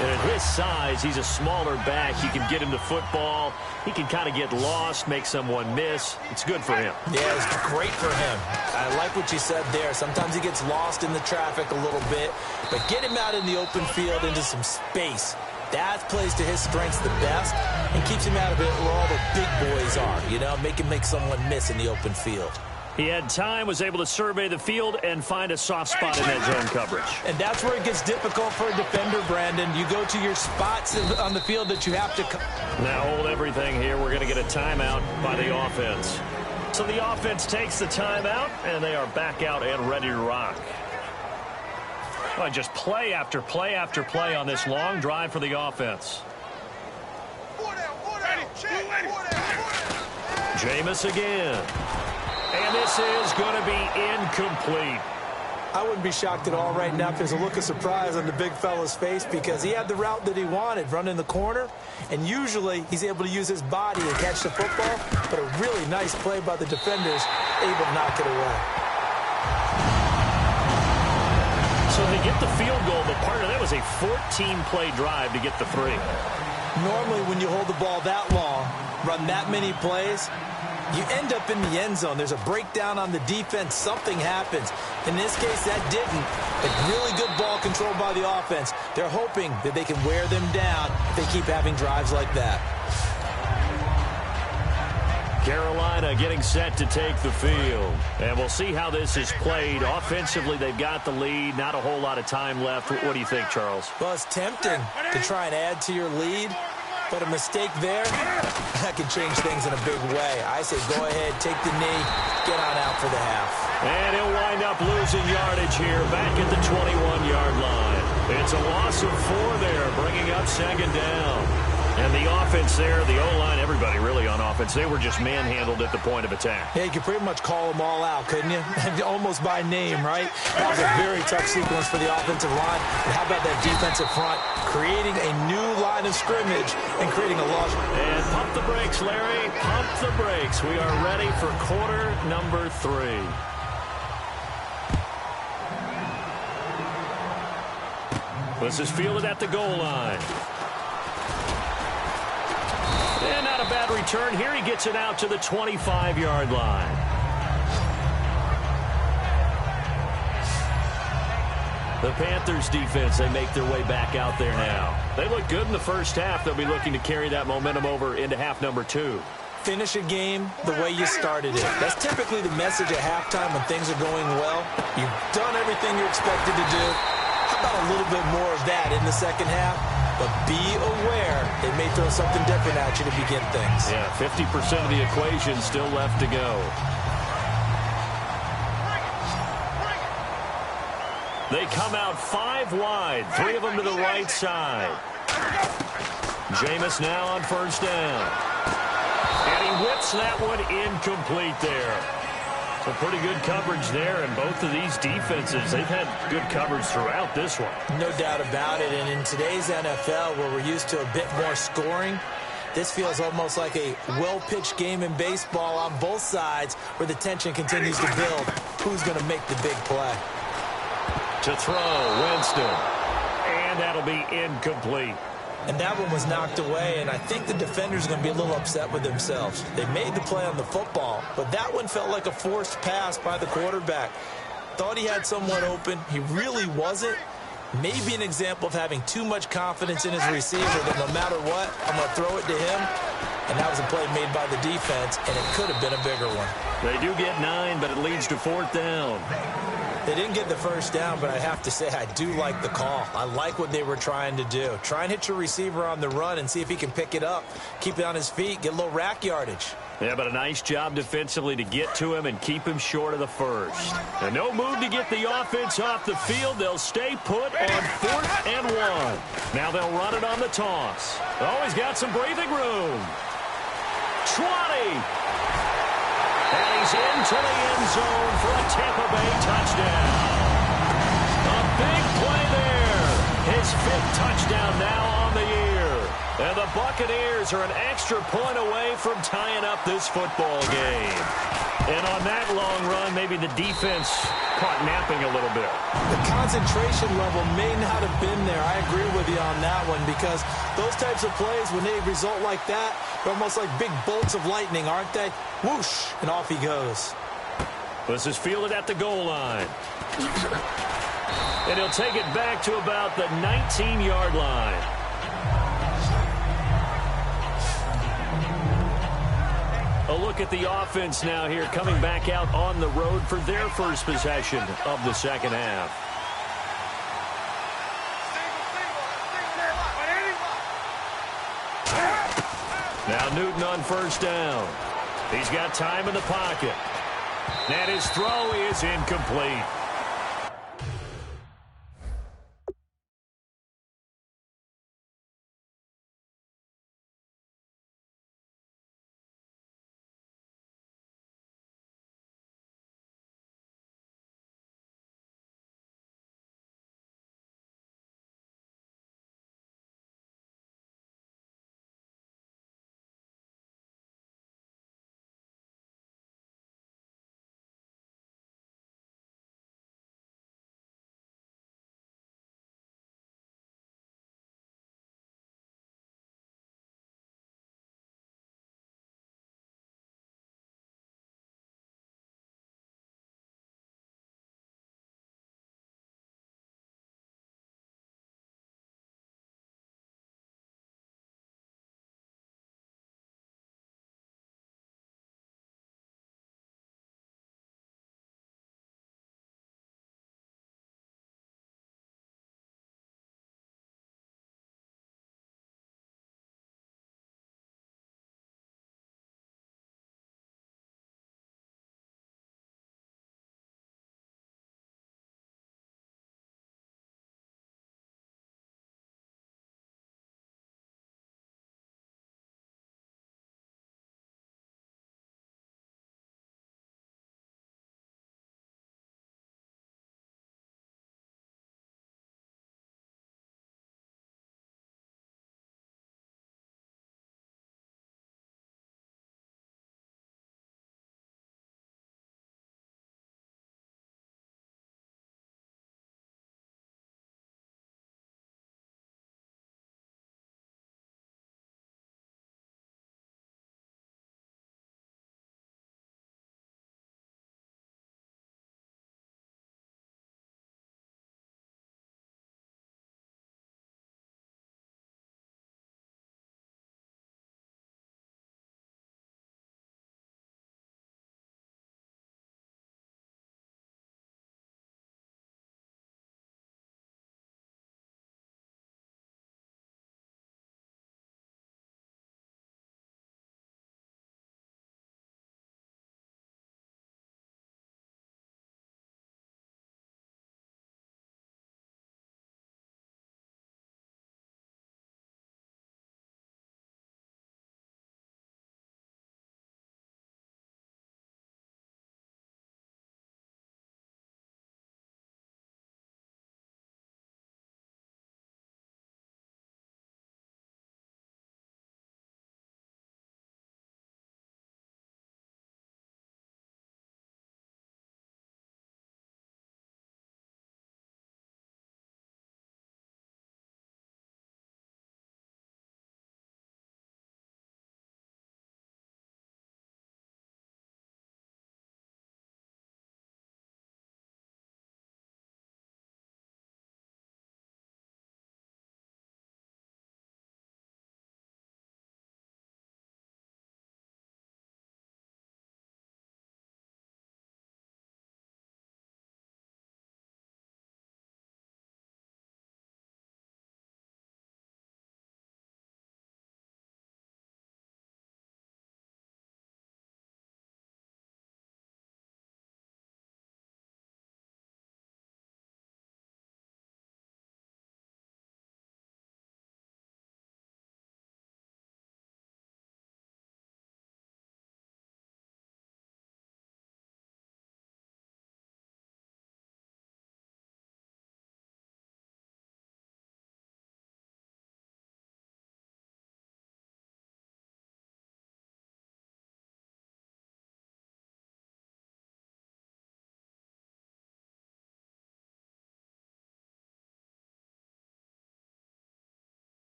And at his size, he's a smaller back. You can get him the football. He can kind of get lost, make someone miss. It's good for him. Yeah, it's great for him. I like what you said there. Sometimes he gets lost in the traffic a little bit, but get him out in the open field into some space. That plays to his strengths the best and keeps him out of it where all the big boys are, you know, make him make someone miss in the open field. He had time, was able to survey the field and find a soft spot in that zone coverage. And that's where it gets difficult for a defender, Brandon. You go to your spots on the field that you have to... Now hold everything here. We're going to get a timeout by the offense. So the offense takes the timeout, and they are back out and ready to rock. Well, just play after play after play on this long drive for the offense. Jameis again. And this is going to be incomplete. I wouldn't be shocked at all right now if there's a look of surprise on the big fella's face because he had the route that he wanted, running the corner, and usually he's able to use his body and catch the football, but a really nice play by the defenders, able to knock it away. So they get the field goal, but part of that was a 14-play drive to get the 3. Normally when you hold the ball that long, run that many plays, you end up in the end zone. There's a breakdown on the defense. Something happens. In this case, that didn't. But really good ball control by the offense. They're hoping that they can wear them down if they keep having drives like that. Carolina getting set to take the field. And we'll see how this is played. Offensively, they've got the lead. Not a whole lot of time left. What do you think, Charles? Well, it's tempting to try and add to your lead. But a mistake there, that can change things in a big way. I say go ahead, take the knee, get on out for the half. And he'll wind up losing yardage here back at the 21-yard line. It's a loss of 4 there, bringing up second down. And the offense there, the O-line, everybody really on offense, they were just manhandled at the point of attack. Yeah, you could pretty much call them all out, couldn't you? Almost by name, right? That was a very tough sequence for the offensive line. And how about that defensive front? Creating a new line of scrimmage and creating a loss. And pump the brakes, Larry. Pump the brakes. We are ready for quarter number 3. This is fielded at the goal line. And not a bad return. Here he gets it out to the 25-yard line. The Panthers defense, they make their way back out there now. They look good in the first half. They'll be looking to carry that momentum over into half number 2. Finish a game the way you started it. That's typically the message at halftime when things are going well. You've done everything you're expected to do. How about a little bit more of that in the second half? But be aware they may throw something different at you to begin things. Yeah, 50% of the equation still left to go. They come out 5 wide, 3 of them to the right side. Jameis now on first down. And he whips that one incomplete there. So pretty good coverage there, and both of these defenses, they've had good coverage throughout this one. No doubt about it, and in today's NFL, where we're used to a bit more scoring, this feels almost like a well-pitched game in baseball on both sides where the tension continues to build. Who's going to make the big play? To throw, Winston. And that'll be incomplete. And that one was knocked away, and I think the defenders are going to be a little upset with themselves. They made the play on the football, but that one felt like a forced pass by the quarterback. Thought he had someone open. He really wasn't. Maybe an example of having too much confidence in his receiver that no matter what, I'm going to throw it to him. And that was a play made by the defense, and it could have been a bigger one. They do get 9, but it leads to 4th down. They didn't get the first down, but I have to say I do like the call. I like what they were trying to do. Try and hit your receiver on the run and see if he can pick it up, keep it on his feet, get a little rack yardage. Yeah, but a nice job defensively to get to him and keep him short of the first. And no move to get the offense off the field. They'll stay put on 4th and 1. Now they'll run it on the toss. Always got some breathing room. 20. And he's into the end zone for a Tampa Bay touchdown. A big play there. His 5th touchdown now on the year. And the Buccaneers are an extra point away from tying up this football game. And on that long run, maybe the defense caught napping a little bit. The concentration level may not have been there. I agree with you on that one, because those types of plays, when they result like that, they're almost like big bolts of lightning, aren't they? Whoosh, and off he goes. This is fielded at the goal line. And he'll take it back to about the 19-yard line. A look at the offense now here, coming back out on the road for their first possession of the second half. Now Newton on first down. He's got time in the pocket. And his throw is incomplete.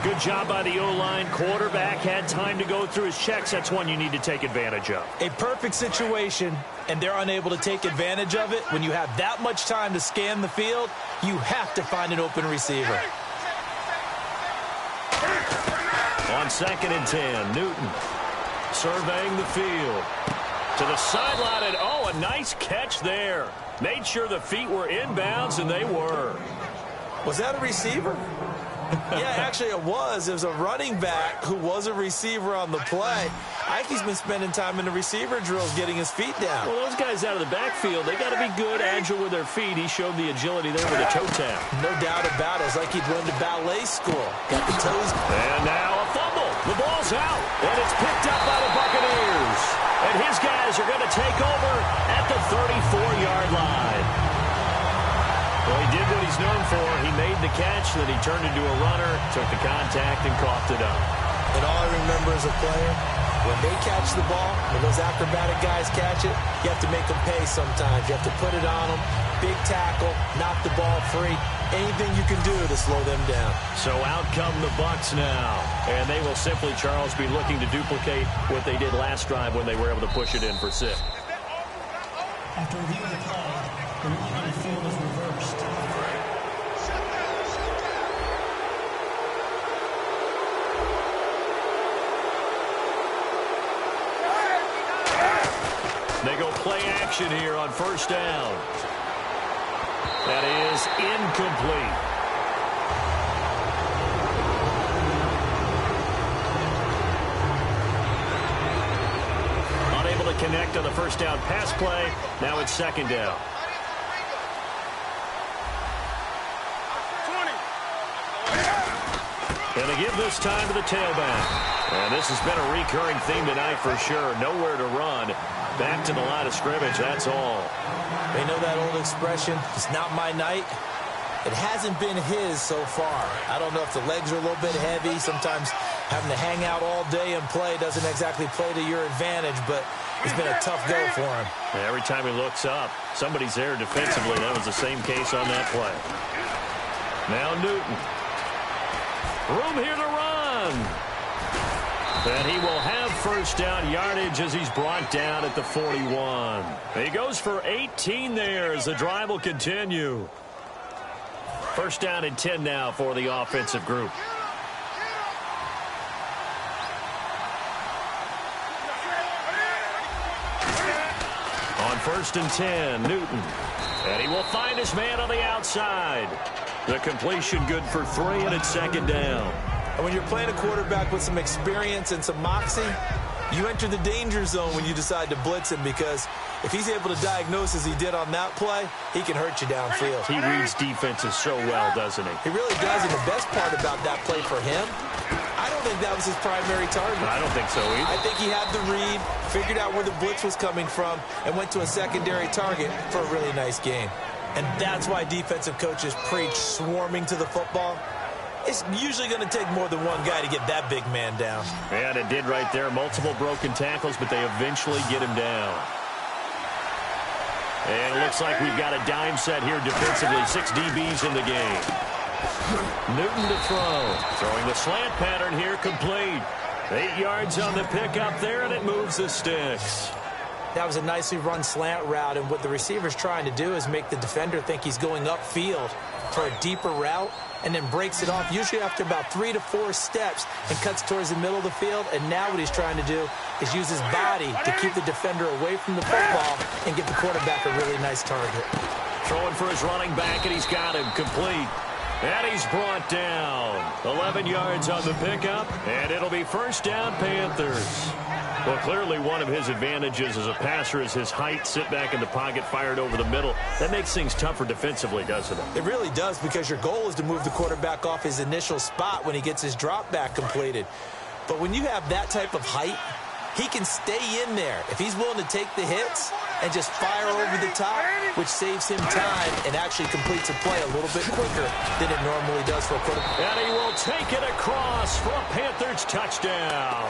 Good job by the O-line. Quarterback had time to go through his checks. That's one you need to take advantage of. A perfect situation, and they're unable to take advantage of it. When you have that much time to scan the field, you have to find an open receiver. On 2nd and 10, Newton surveying the field. To the sideline, and oh, a nice catch there. Made sure the feet were inbounds, and they were. Was that a receiver? Yeah, actually it was. It was a running back who was a receiver on the play. Ike's been spending time in the receiver drills getting his feet down. Well, those guys out of the backfield, they got to be good, agile with their feet. He showed the agility there with a toe tap. No doubt about it. It's like he'd went to ballet school. Got the toes. And now a fumble. The ball's out, and it's picked up by the Buccaneers. And his guys are going to take over at the 34-yard line. Well, he did what he's known for. He made the catch, then he turned into a runner, took the contact, and coughed it up. And all I remember as a player, when they catch the ball, when those acrobatic guys catch it, you have to make them pay sometimes. You have to put it on them, big tackle, knock the ball free. Anything you can do to slow them down. So out come the Bucs now. And they will simply, Charles, be looking to duplicate what they did last drive when they were able to push it in for 6. After reviewing the play, the ruling on the field is reversed. They go play action here on 1st down. That is incomplete. Unable to connect on the 1st down pass play. Now it's 2nd down. 20. And they give this time to the tailback. And this has been a recurring theme tonight for sure. Nowhere to run. Back to the line of scrimmage, that's all. They know that old expression, it's not my night. It hasn't been his so far. I don't know if the legs are a little bit heavy. Sometimes having to hang out all day and play doesn't exactly play to your advantage, but it's been a tough go for him. Every time he looks up, somebody's there defensively. That was the same case on that play. Now Newton. Room here to run. And he will have 1st down yardage as he's brought down at the 41. He goes for 18 there as the drive will continue. 1st down and 10 now for the offensive group. On 1st and 10, Newton. And he will find his man on the outside. The completion good for 3, and it's 2nd down. And when you're playing a quarterback with some experience and some moxie, you enter the danger zone when you decide to blitz him, because if he's able to diagnose as he did on that play, he can hurt you downfield. He reads defenses so well, doesn't he? He really does, and the best part about that play for him, I don't think that was his primary target. I don't think so either. I think he had the read, figured out where the blitz was coming from, and went to a secondary target for a really nice game. And that's why defensive coaches preach swarming to the football. It's usually going to take more than one guy to get that big man down. And it did right there. Multiple broken tackles, but they eventually get him down. And it looks like we've got a dime set here defensively. 6 DBs in the game. Newton to throw. Throwing the slant pattern here, complete. 8 yards on the pickup there, and it moves the sticks. That was a nicely run slant route, and what the receiver's trying to do is make the defender think he's going upfield for a deeper route, and then breaks it off, usually after about 3 to 4 steps, and cuts towards the middle of the field. And now what he's trying to do is use his body to keep the defender away from the football and give the quarterback a really nice target. Throwing for his running back, and he's got him complete. And he's brought down. 11 yards on the pickup, and it'll be 1st down, Panthers. Well, clearly one of his advantages as a passer is his height. Sit back in the pocket, fired over the middle. That makes things tougher defensively, doesn't it? It really does, because your goal is to move the quarterback off his initial spot when he gets his drop back completed. But when you have that type of height, he can stay in there if he's willing to take the hits and just fire over the top, which saves him time and actually completes a play a little bit quicker than it normally does for a quarterback. And he will take it across for a Panthers touchdown.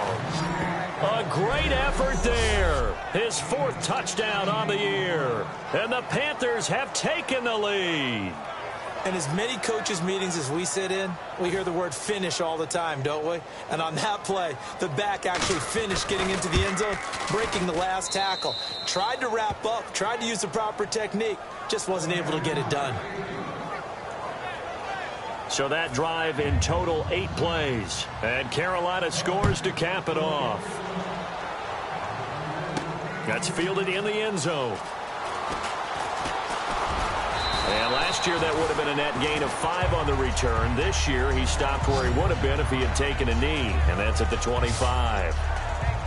A great effort there. His 4th touchdown on the year. And the Panthers have taken the lead. And as many coaches' meetings as we sit in, we hear the word finish all the time, don't we? And on that play, the back actually finished getting into the end zone, breaking the last tackle. Tried to wrap up, tried to use the proper technique, just wasn't able to get it done. So that drive in total 8 plays. And Carolina scores to cap it off. That's fielded in the end zone. And last year, that would have been a net gain of 5 on the return. This year, he stopped where he would have been if he had taken a knee, and that's at the 25.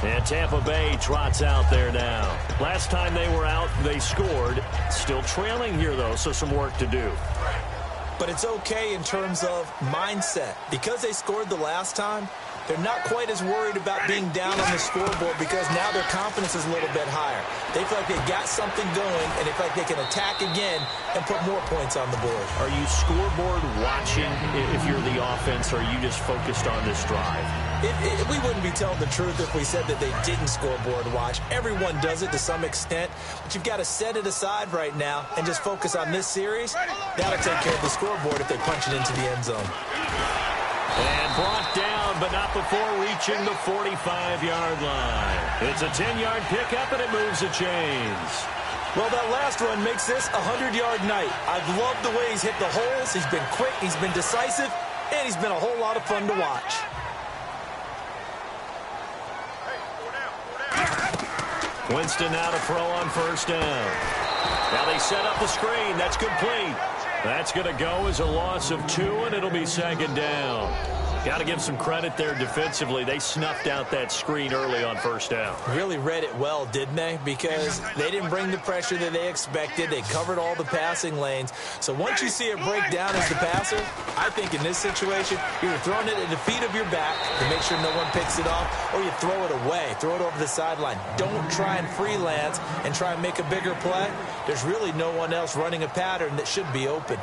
And Tampa Bay trots out there now. Last time they were out, they scored. Still trailing here, though, so some work to do. But it's okay in terms of mindset. Because they scored the last time, they're not quite as worried about being down on the scoreboard because now their confidence is a little bit higher. They feel like they got something going, and they feel like they can attack again and put more points on the board. Are you scoreboard watching if you're the offense, or are you just focused on this drive? We wouldn't be telling the truth if we said that they didn't scoreboard watch. Everyone does it to some extent, but you've got to set it aside right now and just focus on this series. That'll take care of the scoreboard if they punch it into the end zone. And brought down, but not before reaching the 45-yard line. It's a 10-yard pickup, and it moves the chains. Well, that last run makes this a 100-yard night. I've loved the way he's hit the holes. He's been quick, he's been decisive, and he's been a whole lot of fun to watch. Winston now to throw on first down. Now they set up the screen. That's complete. That's going to go as a loss of 2, and it'll be second down. Got to give some credit there defensively. They snuffed out that screen early on first down. Really read it well, didn't they? Because they didn't bring the pressure that they expected. They covered all the passing lanes. So once you see it break down as the passer, I think in this situation, you're throwing it at the feet of your back to make sure no one picks it off, or you throw it away, throw it over the sideline. Don't try and freelance and try and make a bigger play. There's really no one else running a pattern that should be open.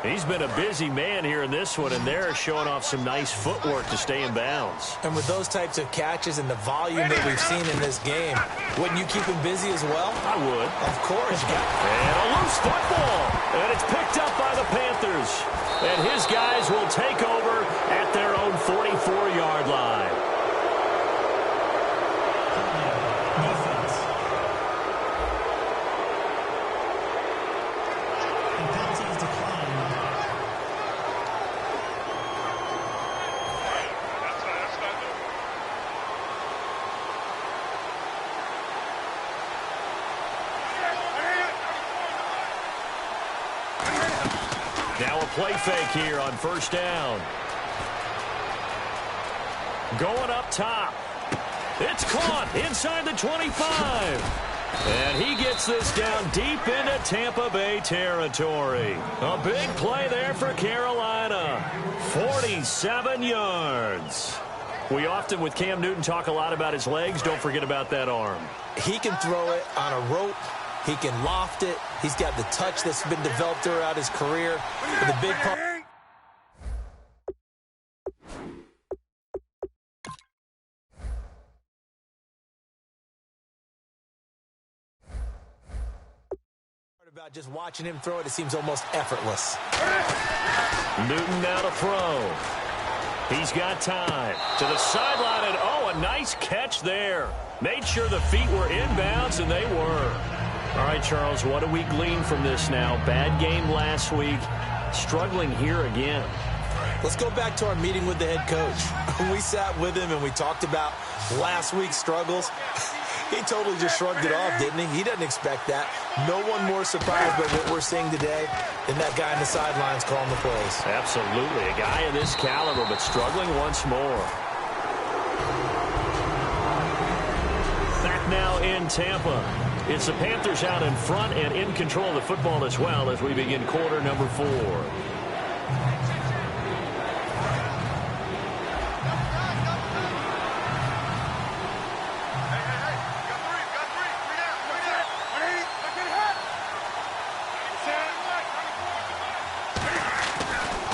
He's been a busy man here in this one, and they're showing off some nice footwork to stay in bounds. And with those types of catches and the volume that we've seen in this game, wouldn't you keep him busy as well? I would. Of course. And a loose football, and it's picked up by the Panthers. And his guys will take over at their own 44-yard line. Now a play fake here on first down. Going up top. It's caught inside the 25. And he gets this down deep into Tampa Bay territory. A big play there for Carolina. 47 yards. We often, with Cam Newton, talk a lot about his legs. Don't forget about that arm. He can throw it on a rope. He can loft it. He's got the touch that's been developed throughout his career. With a big part about just watching him throw it, it seems almost effortless. Newton now to throw. He's got time. To the sideline, and a nice catch there. Made sure the feet were inbounds, and they were. All right, Charles, what do we glean from this now? Bad game last week, struggling here again. Let's go back to our meeting with the head coach. We sat with him and we talked about last week's struggles. He totally just shrugged it off, didn't he? He doesn't expect that. No one more surprised by what we're seeing today than that guy on the sidelines calling the plays. Absolutely. A guy of this caliber, but struggling once more. Back now in Tampa. It's the Panthers out in front and in control of the football as well as we begin quarter number 4.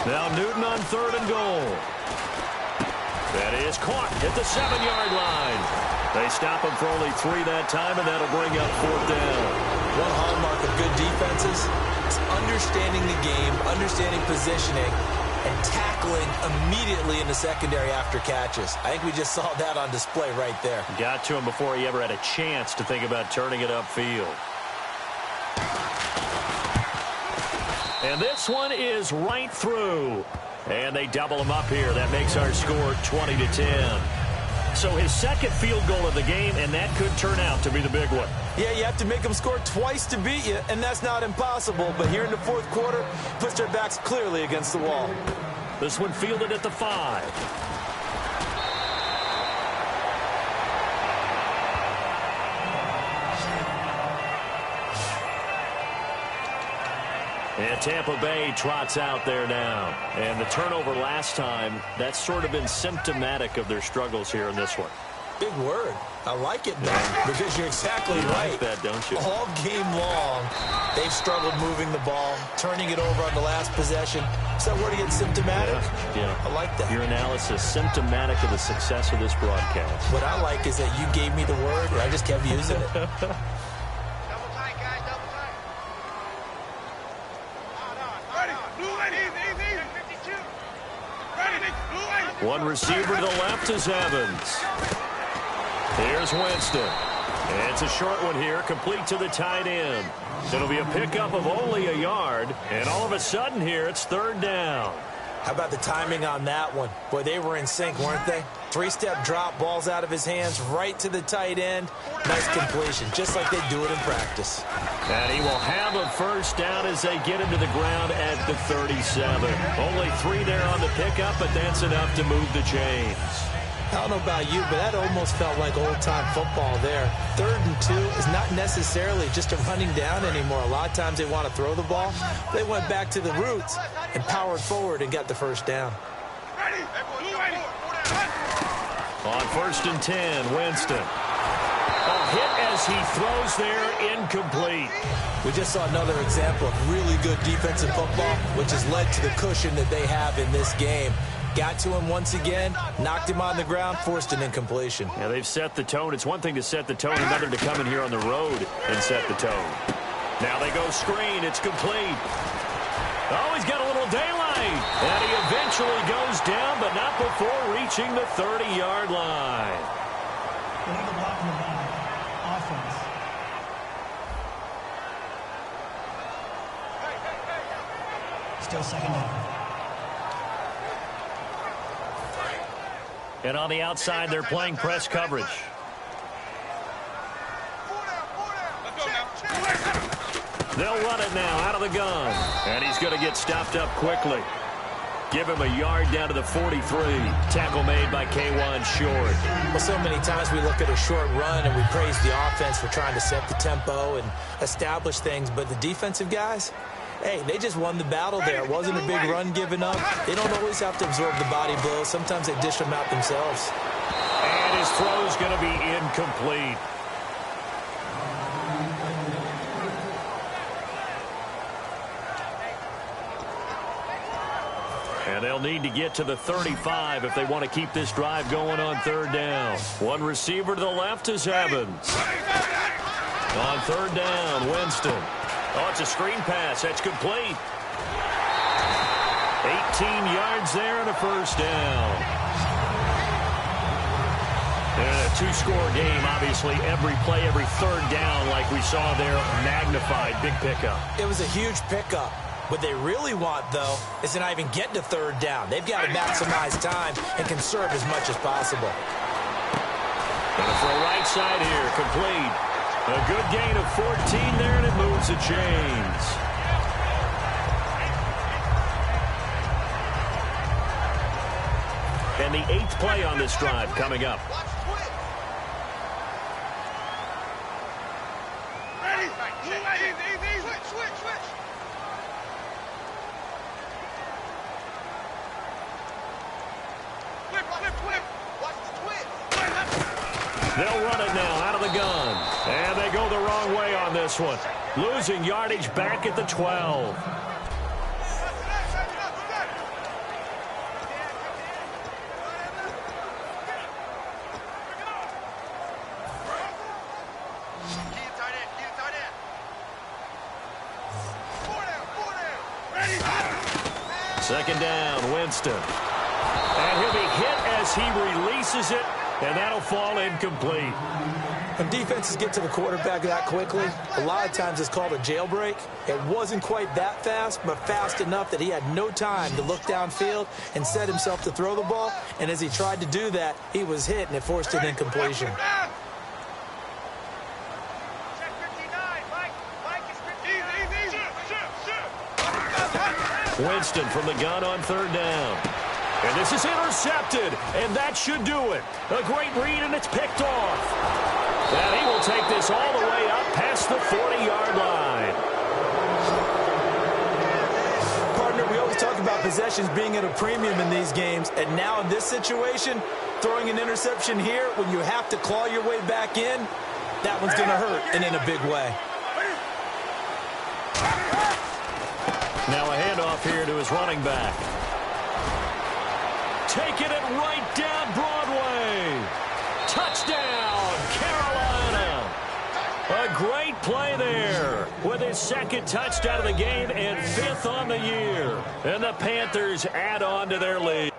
Now Newton on 3rd and goal. That is caught at the 7-yard line. They stop him for only 3 that time, and that'll bring up 4th down. One hallmark of good defenses is understanding the game, understanding positioning, and tackling immediately in the secondary after catches. I think we just saw that on display right there. Got to him before he ever had a chance to think about turning it upfield. And this one is right through. And they double him up here. That makes our score 20-10. So his second field goal of the game, and that could turn out to be the big one. Yeah, you have to make them score twice to beat you, and that's not impossible. But here in the fourth quarter, puts their backs clearly against the wall. This one fielded at the 5. And Tampa Bay trots out there now. And the turnover last time, that's sort of been symptomatic of their struggles here in this one. Big word. I like it, man, because you're exactly right. Like that, don't you? All game long, they've struggled moving the ball, turning it over on the last possession. Is that word again, symptomatic? Yeah. I like that. Your analysis, symptomatic of the success of this broadcast. What I like is that you gave me the word, and I just kept using it. One receiver to the left is Evans. Here's Winston. And it's a short one here, complete to the tight end. It'll be a pickup of only a yard, and all of a sudden here, it's third down. How about the timing on that one? Boy, they were in sync, weren't they? Three-step drop, balls out of his hands, right to the tight end. Nice completion, just like they do it in practice. And he will have a first down as they get him to the ground at the 37. Only 3 there on the pickup, but that's enough to move the chains. I don't know about you, but that almost felt like old-time football there. 3rd and 2 is not necessarily just a running down anymore. A lot of times they want to throw the ball. They went back to the roots and powered forward and got the first down. On 1st and 10, Winston. A hit as he throws there, incomplete. We just saw another example of really good defensive football, which has led to the cushion that they have in this game. Got to him once again, knocked him on the ground, forced an incompletion. Yeah, they've set the tone. It's one thing to set the tone, another to come in here on the road and set the tone. Now they go screen. It's complete. Oh, he's got a little daylight. And he eventually goes down, but not before reaching the 30-yard line. Illegal block in the back. Offense. Still second down. And on the outside, they're playing press coverage. They'll run it now out of the gun. And he's going to get stopped up quickly. Give him a yard down to the 43. Tackle made by K1 Short. Well, so many times we look at a short run and we praise the offense for trying to set the tempo and establish things. But the defensive guys, hey, they just won the battle there. It wasn't a big run given up. They don't always have to absorb the body blows. Sometimes they dish them out themselves. And his throw's going to be incomplete. And they'll need to get to the 35 if they want to keep this drive going on 3rd down. One receiver to the left is Evans. On 3rd down, Winston. Oh, it's a screen pass. That's complete. 18 yards there and a first down. And a 2-score game, obviously. Every play, every 3rd down, like we saw there, magnified. Big pickup. It was a huge pickup. What they really want, though, is to not even get to 3rd down. They've got to maximize time and conserve as much as possible. And for a right side here, complete. A good gain of 14 there, and it moves the chains. And the 8th play on this drive coming up. They'll run it now out of the gun. And they go the wrong way on this one. Losing yardage back at the 12. Second down, Winston. And he'll be hit as he releases it, and that'll fall incomplete. When defenses get to the quarterback that quickly, a lot of times it's called a jailbreak. It wasn't quite that fast, but fast enough that he had no time to look downfield and set himself to throw the ball. And as he tried to do that, he was hit, and it forced an incompletion. Winston from the gun on third down. And this is intercepted, and that should do it. A great read, and it's picked off. And he will take this all the way up past the 40-yard line. Partner, we always talk about possessions being at a premium in these games, and now in this situation, throwing an interception here when you have to claw your way back in, that one's going to hurt, and in a big way. Now a handoff here to his running back. Taking it right down Broadway. Touchdown, Carolina. A great play there with his second touchdown of the game and 5th on the year. And the Panthers add on to their lead.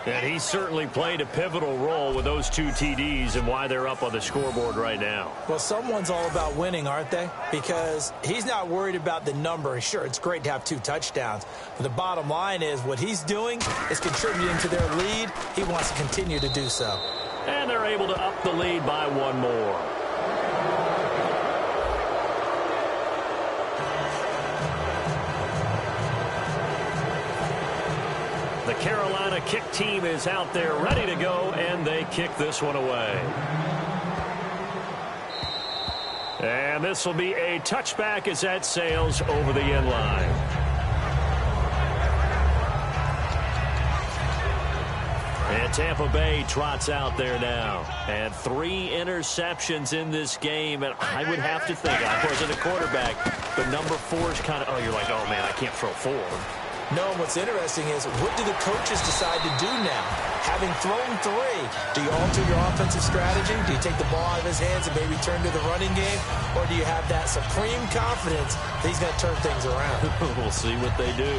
And he certainly played a pivotal role with those 2 TDs and why they're up on the scoreboard right now. Well, someone's all about winning, aren't they? Because he's not worried about the number. Sure, it's great to have 2 touchdowns. But the bottom line is what he's doing is contributing to their lead. He wants to continue to do so. And they're able to up the lead by 1 more. The Carolina kick team is out there ready to go, and they kick this one away. And this will be a touchback as that sails over the end line. And Tampa Bay trots out there now. And 3 interceptions in this game, and I would have to think, of course, as a quarterback, but number 4 is kind of, you're like, oh, man, I can't throw 4. No, what's interesting is what do the coaches decide to do now? Having thrown 3, do you alter your offensive strategy? Do you take the ball out of his hands and maybe turn to the running game? Or do you have that supreme confidence that he's going to turn things around? We'll see what they do.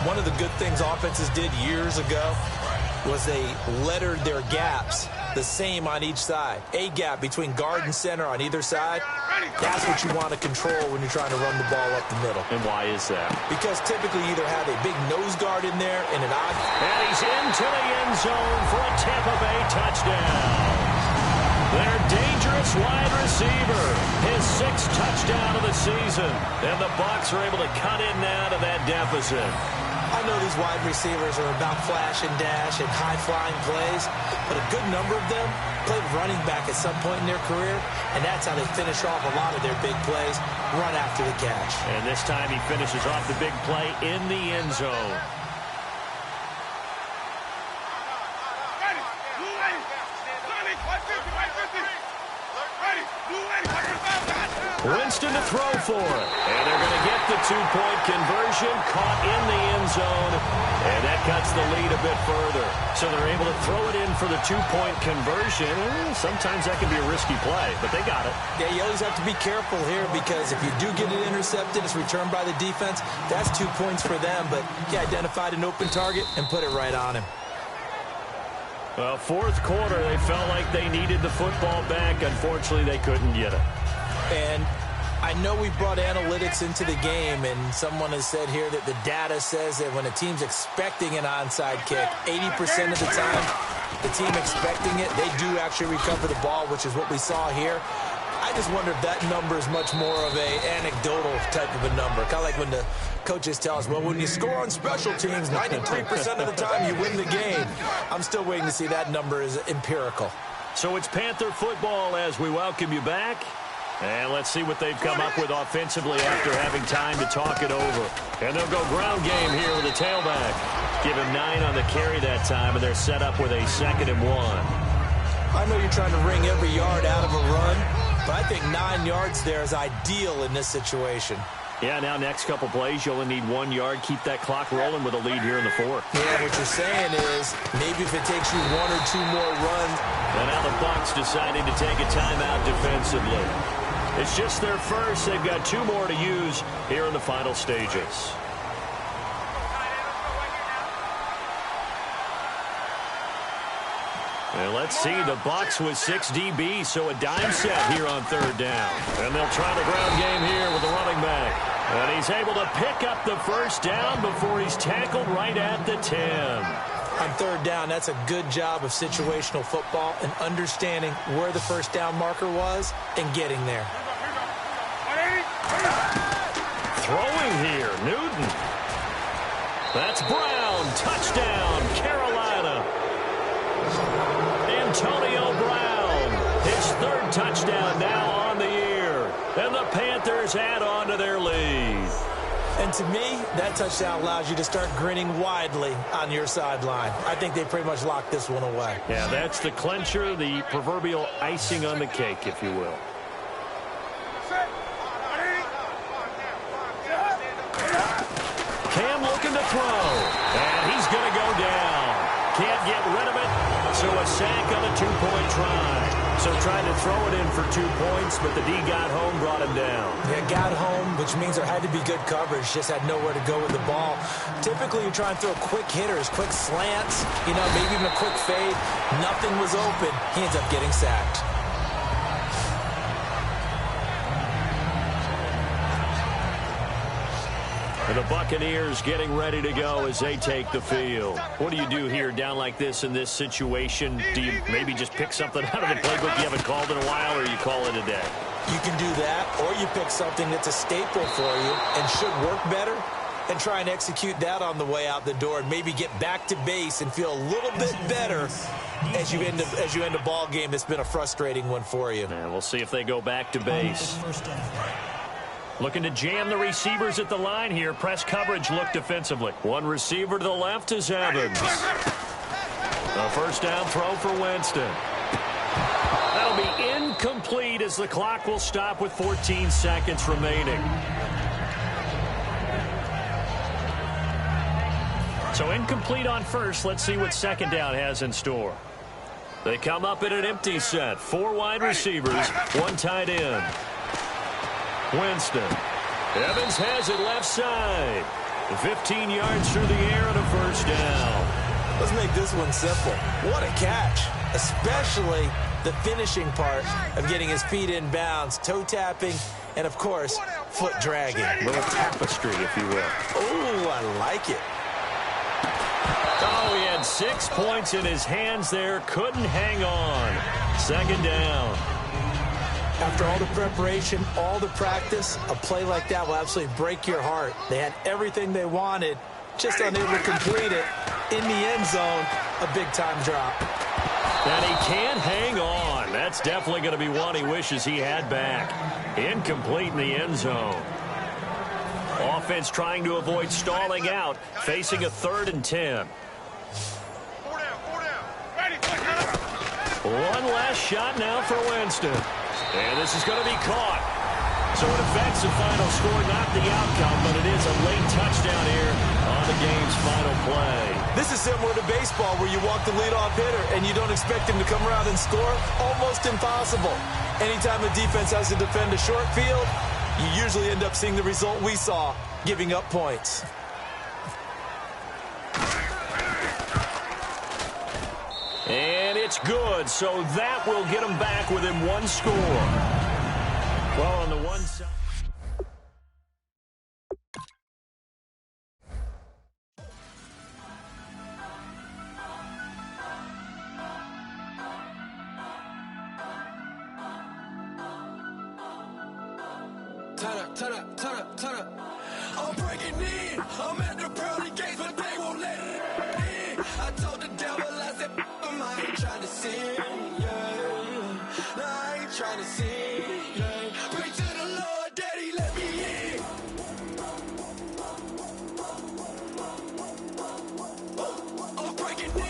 One of the good things offenses did years ago was they lettered their gaps the same on each side. A gap between guard and center on either side. That's what you want to control when you're trying to run the ball up the middle. And why is that? Because typically you either have a big nose guard in there and an odd... And he's into the end zone for a Tampa Bay touchdown. Their dangerous wide receiver, his 6th touchdown of the season. And the Bucs are able to cut in now to that deficit. I know these wide receivers are about flash and dash and high-flying plays, but a good number of them played running back at some point in their career, and that's how they finish off a lot of their big plays, run after the catch. And this time he finishes off the big play in the end zone. Winston to throw for it. And they're going to get the 2-point conversion, caught in the end zone, and that cuts the lead a bit further. So they're able to throw it in for the 2-point conversion. Sometimes that can be a risky play, but they got it. Yeah, you always have to be careful here because if you do get it intercepted, it's returned by the defense. That's 2 points for them, but he identified an open target and put it right on him. Well, 4th quarter, they felt like they needed the football back. Unfortunately, they couldn't get it. And I know we brought analytics into the game, and someone has said here that the data says that when a team's expecting an onside kick, 80% of the time, the team expecting it, they do actually recover the ball, which is what we saw here. I just wonder if that number is much more of a anecdotal type of a number. Kind of like when the coaches tell us, well, when you score on special teams, 93% of the time you win the game. I'm still waiting to see that number is empirical. So it's Panther football as we welcome you back. And let's see what they've come up with offensively after having time to talk it over. And they'll go ground game here with a tailback. Give him 9 on the carry that time, and they're set up with a 2nd and 1. I know you're trying to wring every yard out of a run, but I think 9 yards there is ideal in this situation. Yeah, now next couple plays, you only need 1 yard. Keep that clock rolling with a lead here in the 4th. Yeah, what you're saying is maybe if it takes you 1 or 2 more runs. And now the Bucs deciding to take a timeout defensively. It's just their first. They've got 2 more to use here in the final stages. And let's see, the Bucs with 6 DBs, so a dime set here on 3rd down. And they'll try the ground game here with the running back. And he's able to pick up the first down before he's tackled right at the 10. On 3rd down, that's a good job of situational football and understanding where the first down marker was and getting there. Throwing here, Newton. That's Brown. Touchdown, Carolina. Antonio Brown, his 3rd touchdown now on the year. And the Panthers add on to their lead. And to me, that touchdown allows you to start grinning widely on your sideline. I think they pretty much locked this one away. Yeah, that's the clincher, the proverbial icing on the cake, if you will. Cam looking to throw. And he's going to go down. Can't get rid of it. So a sack on a 2-point try. So trying to throw it in for 2 points, but the D got home, brought him down. Yeah, got home, which means there had to be good coverage. Just had nowhere to go with the ball. Typically, you try and throw quick hitters, quick slants, maybe even a quick fade. Nothing was open. He ends up getting sacked. And the Buccaneers getting ready to go as they take the field. What do you do here down like this in this situation? Do you maybe just pick something out of the playbook you haven't called in a while, or you call it a day? You can do that, or you pick something that's a staple for you and should work better and try and execute that on the way out the door and maybe get back to base and feel a little bit better as you end a ball game that's been a frustrating one for you. And we'll see if they go back to base. Looking to jam the receivers at the line here. Press coverage look defensively. One receiver to the left is Evans. A first down throw for Winston. That'll be incomplete as the clock will stop with 14 seconds remaining. So incomplete on first. Let's see what 2nd down has in store. They come up in an empty set. 4 wide receivers, 1 tight end. Winston. Evans has it left side. 15 yards through the air and a first down. Let's make this one simple. What a catch, especially the finishing part of getting his feet in bounds, toe tapping, and, of course, foot dragging. A little tapestry, if you will. Oh, I like it. Oh, he had 6 points in his hands there. Couldn't hang on. 2nd down. After all the preparation, all the practice, a play like that will absolutely break your heart. They had everything they wanted, just unable to complete it. In the end zone, a big-time drop. And he can't hang on. That's definitely going to be one he wishes he had back. Incomplete in the end zone. Offense trying to avoid stalling out, facing a 3rd and 10. One last shot now for Winston. And this is going to be caught. So it affects the final score, not the outcome, but it is a late touchdown here on the game's final play. This is similar to baseball where you walk the leadoff hitter and you don't expect him to come around and score. Almost impossible. Anytime a defense has to defend a short field, you usually end up seeing the result we saw, giving up points. And it's good, so that will get them back within 1 score. Well, on the one side. Turn up. I'm breaking in. I'm at the pearly gates, but they won't let it in. I told the devil, I said, I ain't trying to sin, yeah. No, I ain't trying to sin, yeah. Pray to the Lord, Daddy, let me in. I'm breaking in.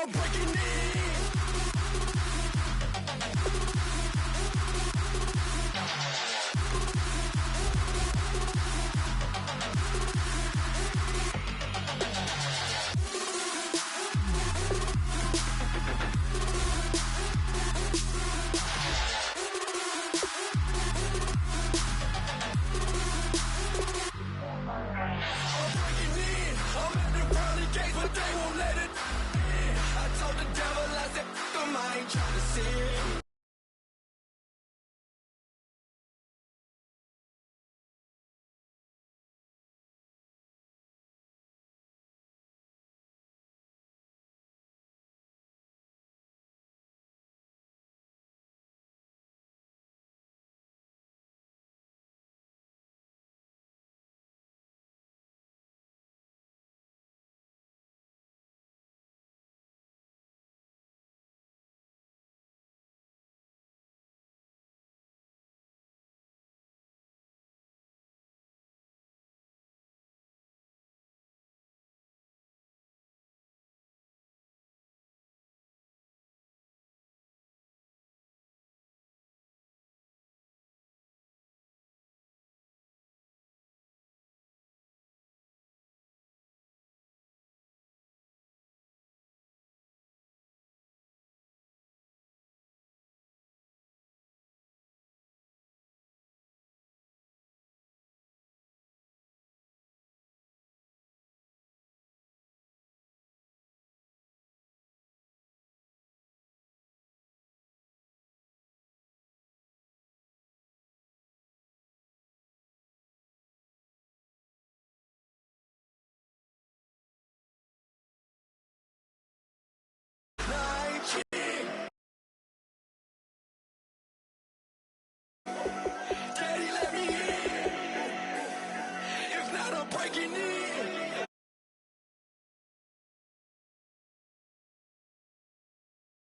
I'm breaking in.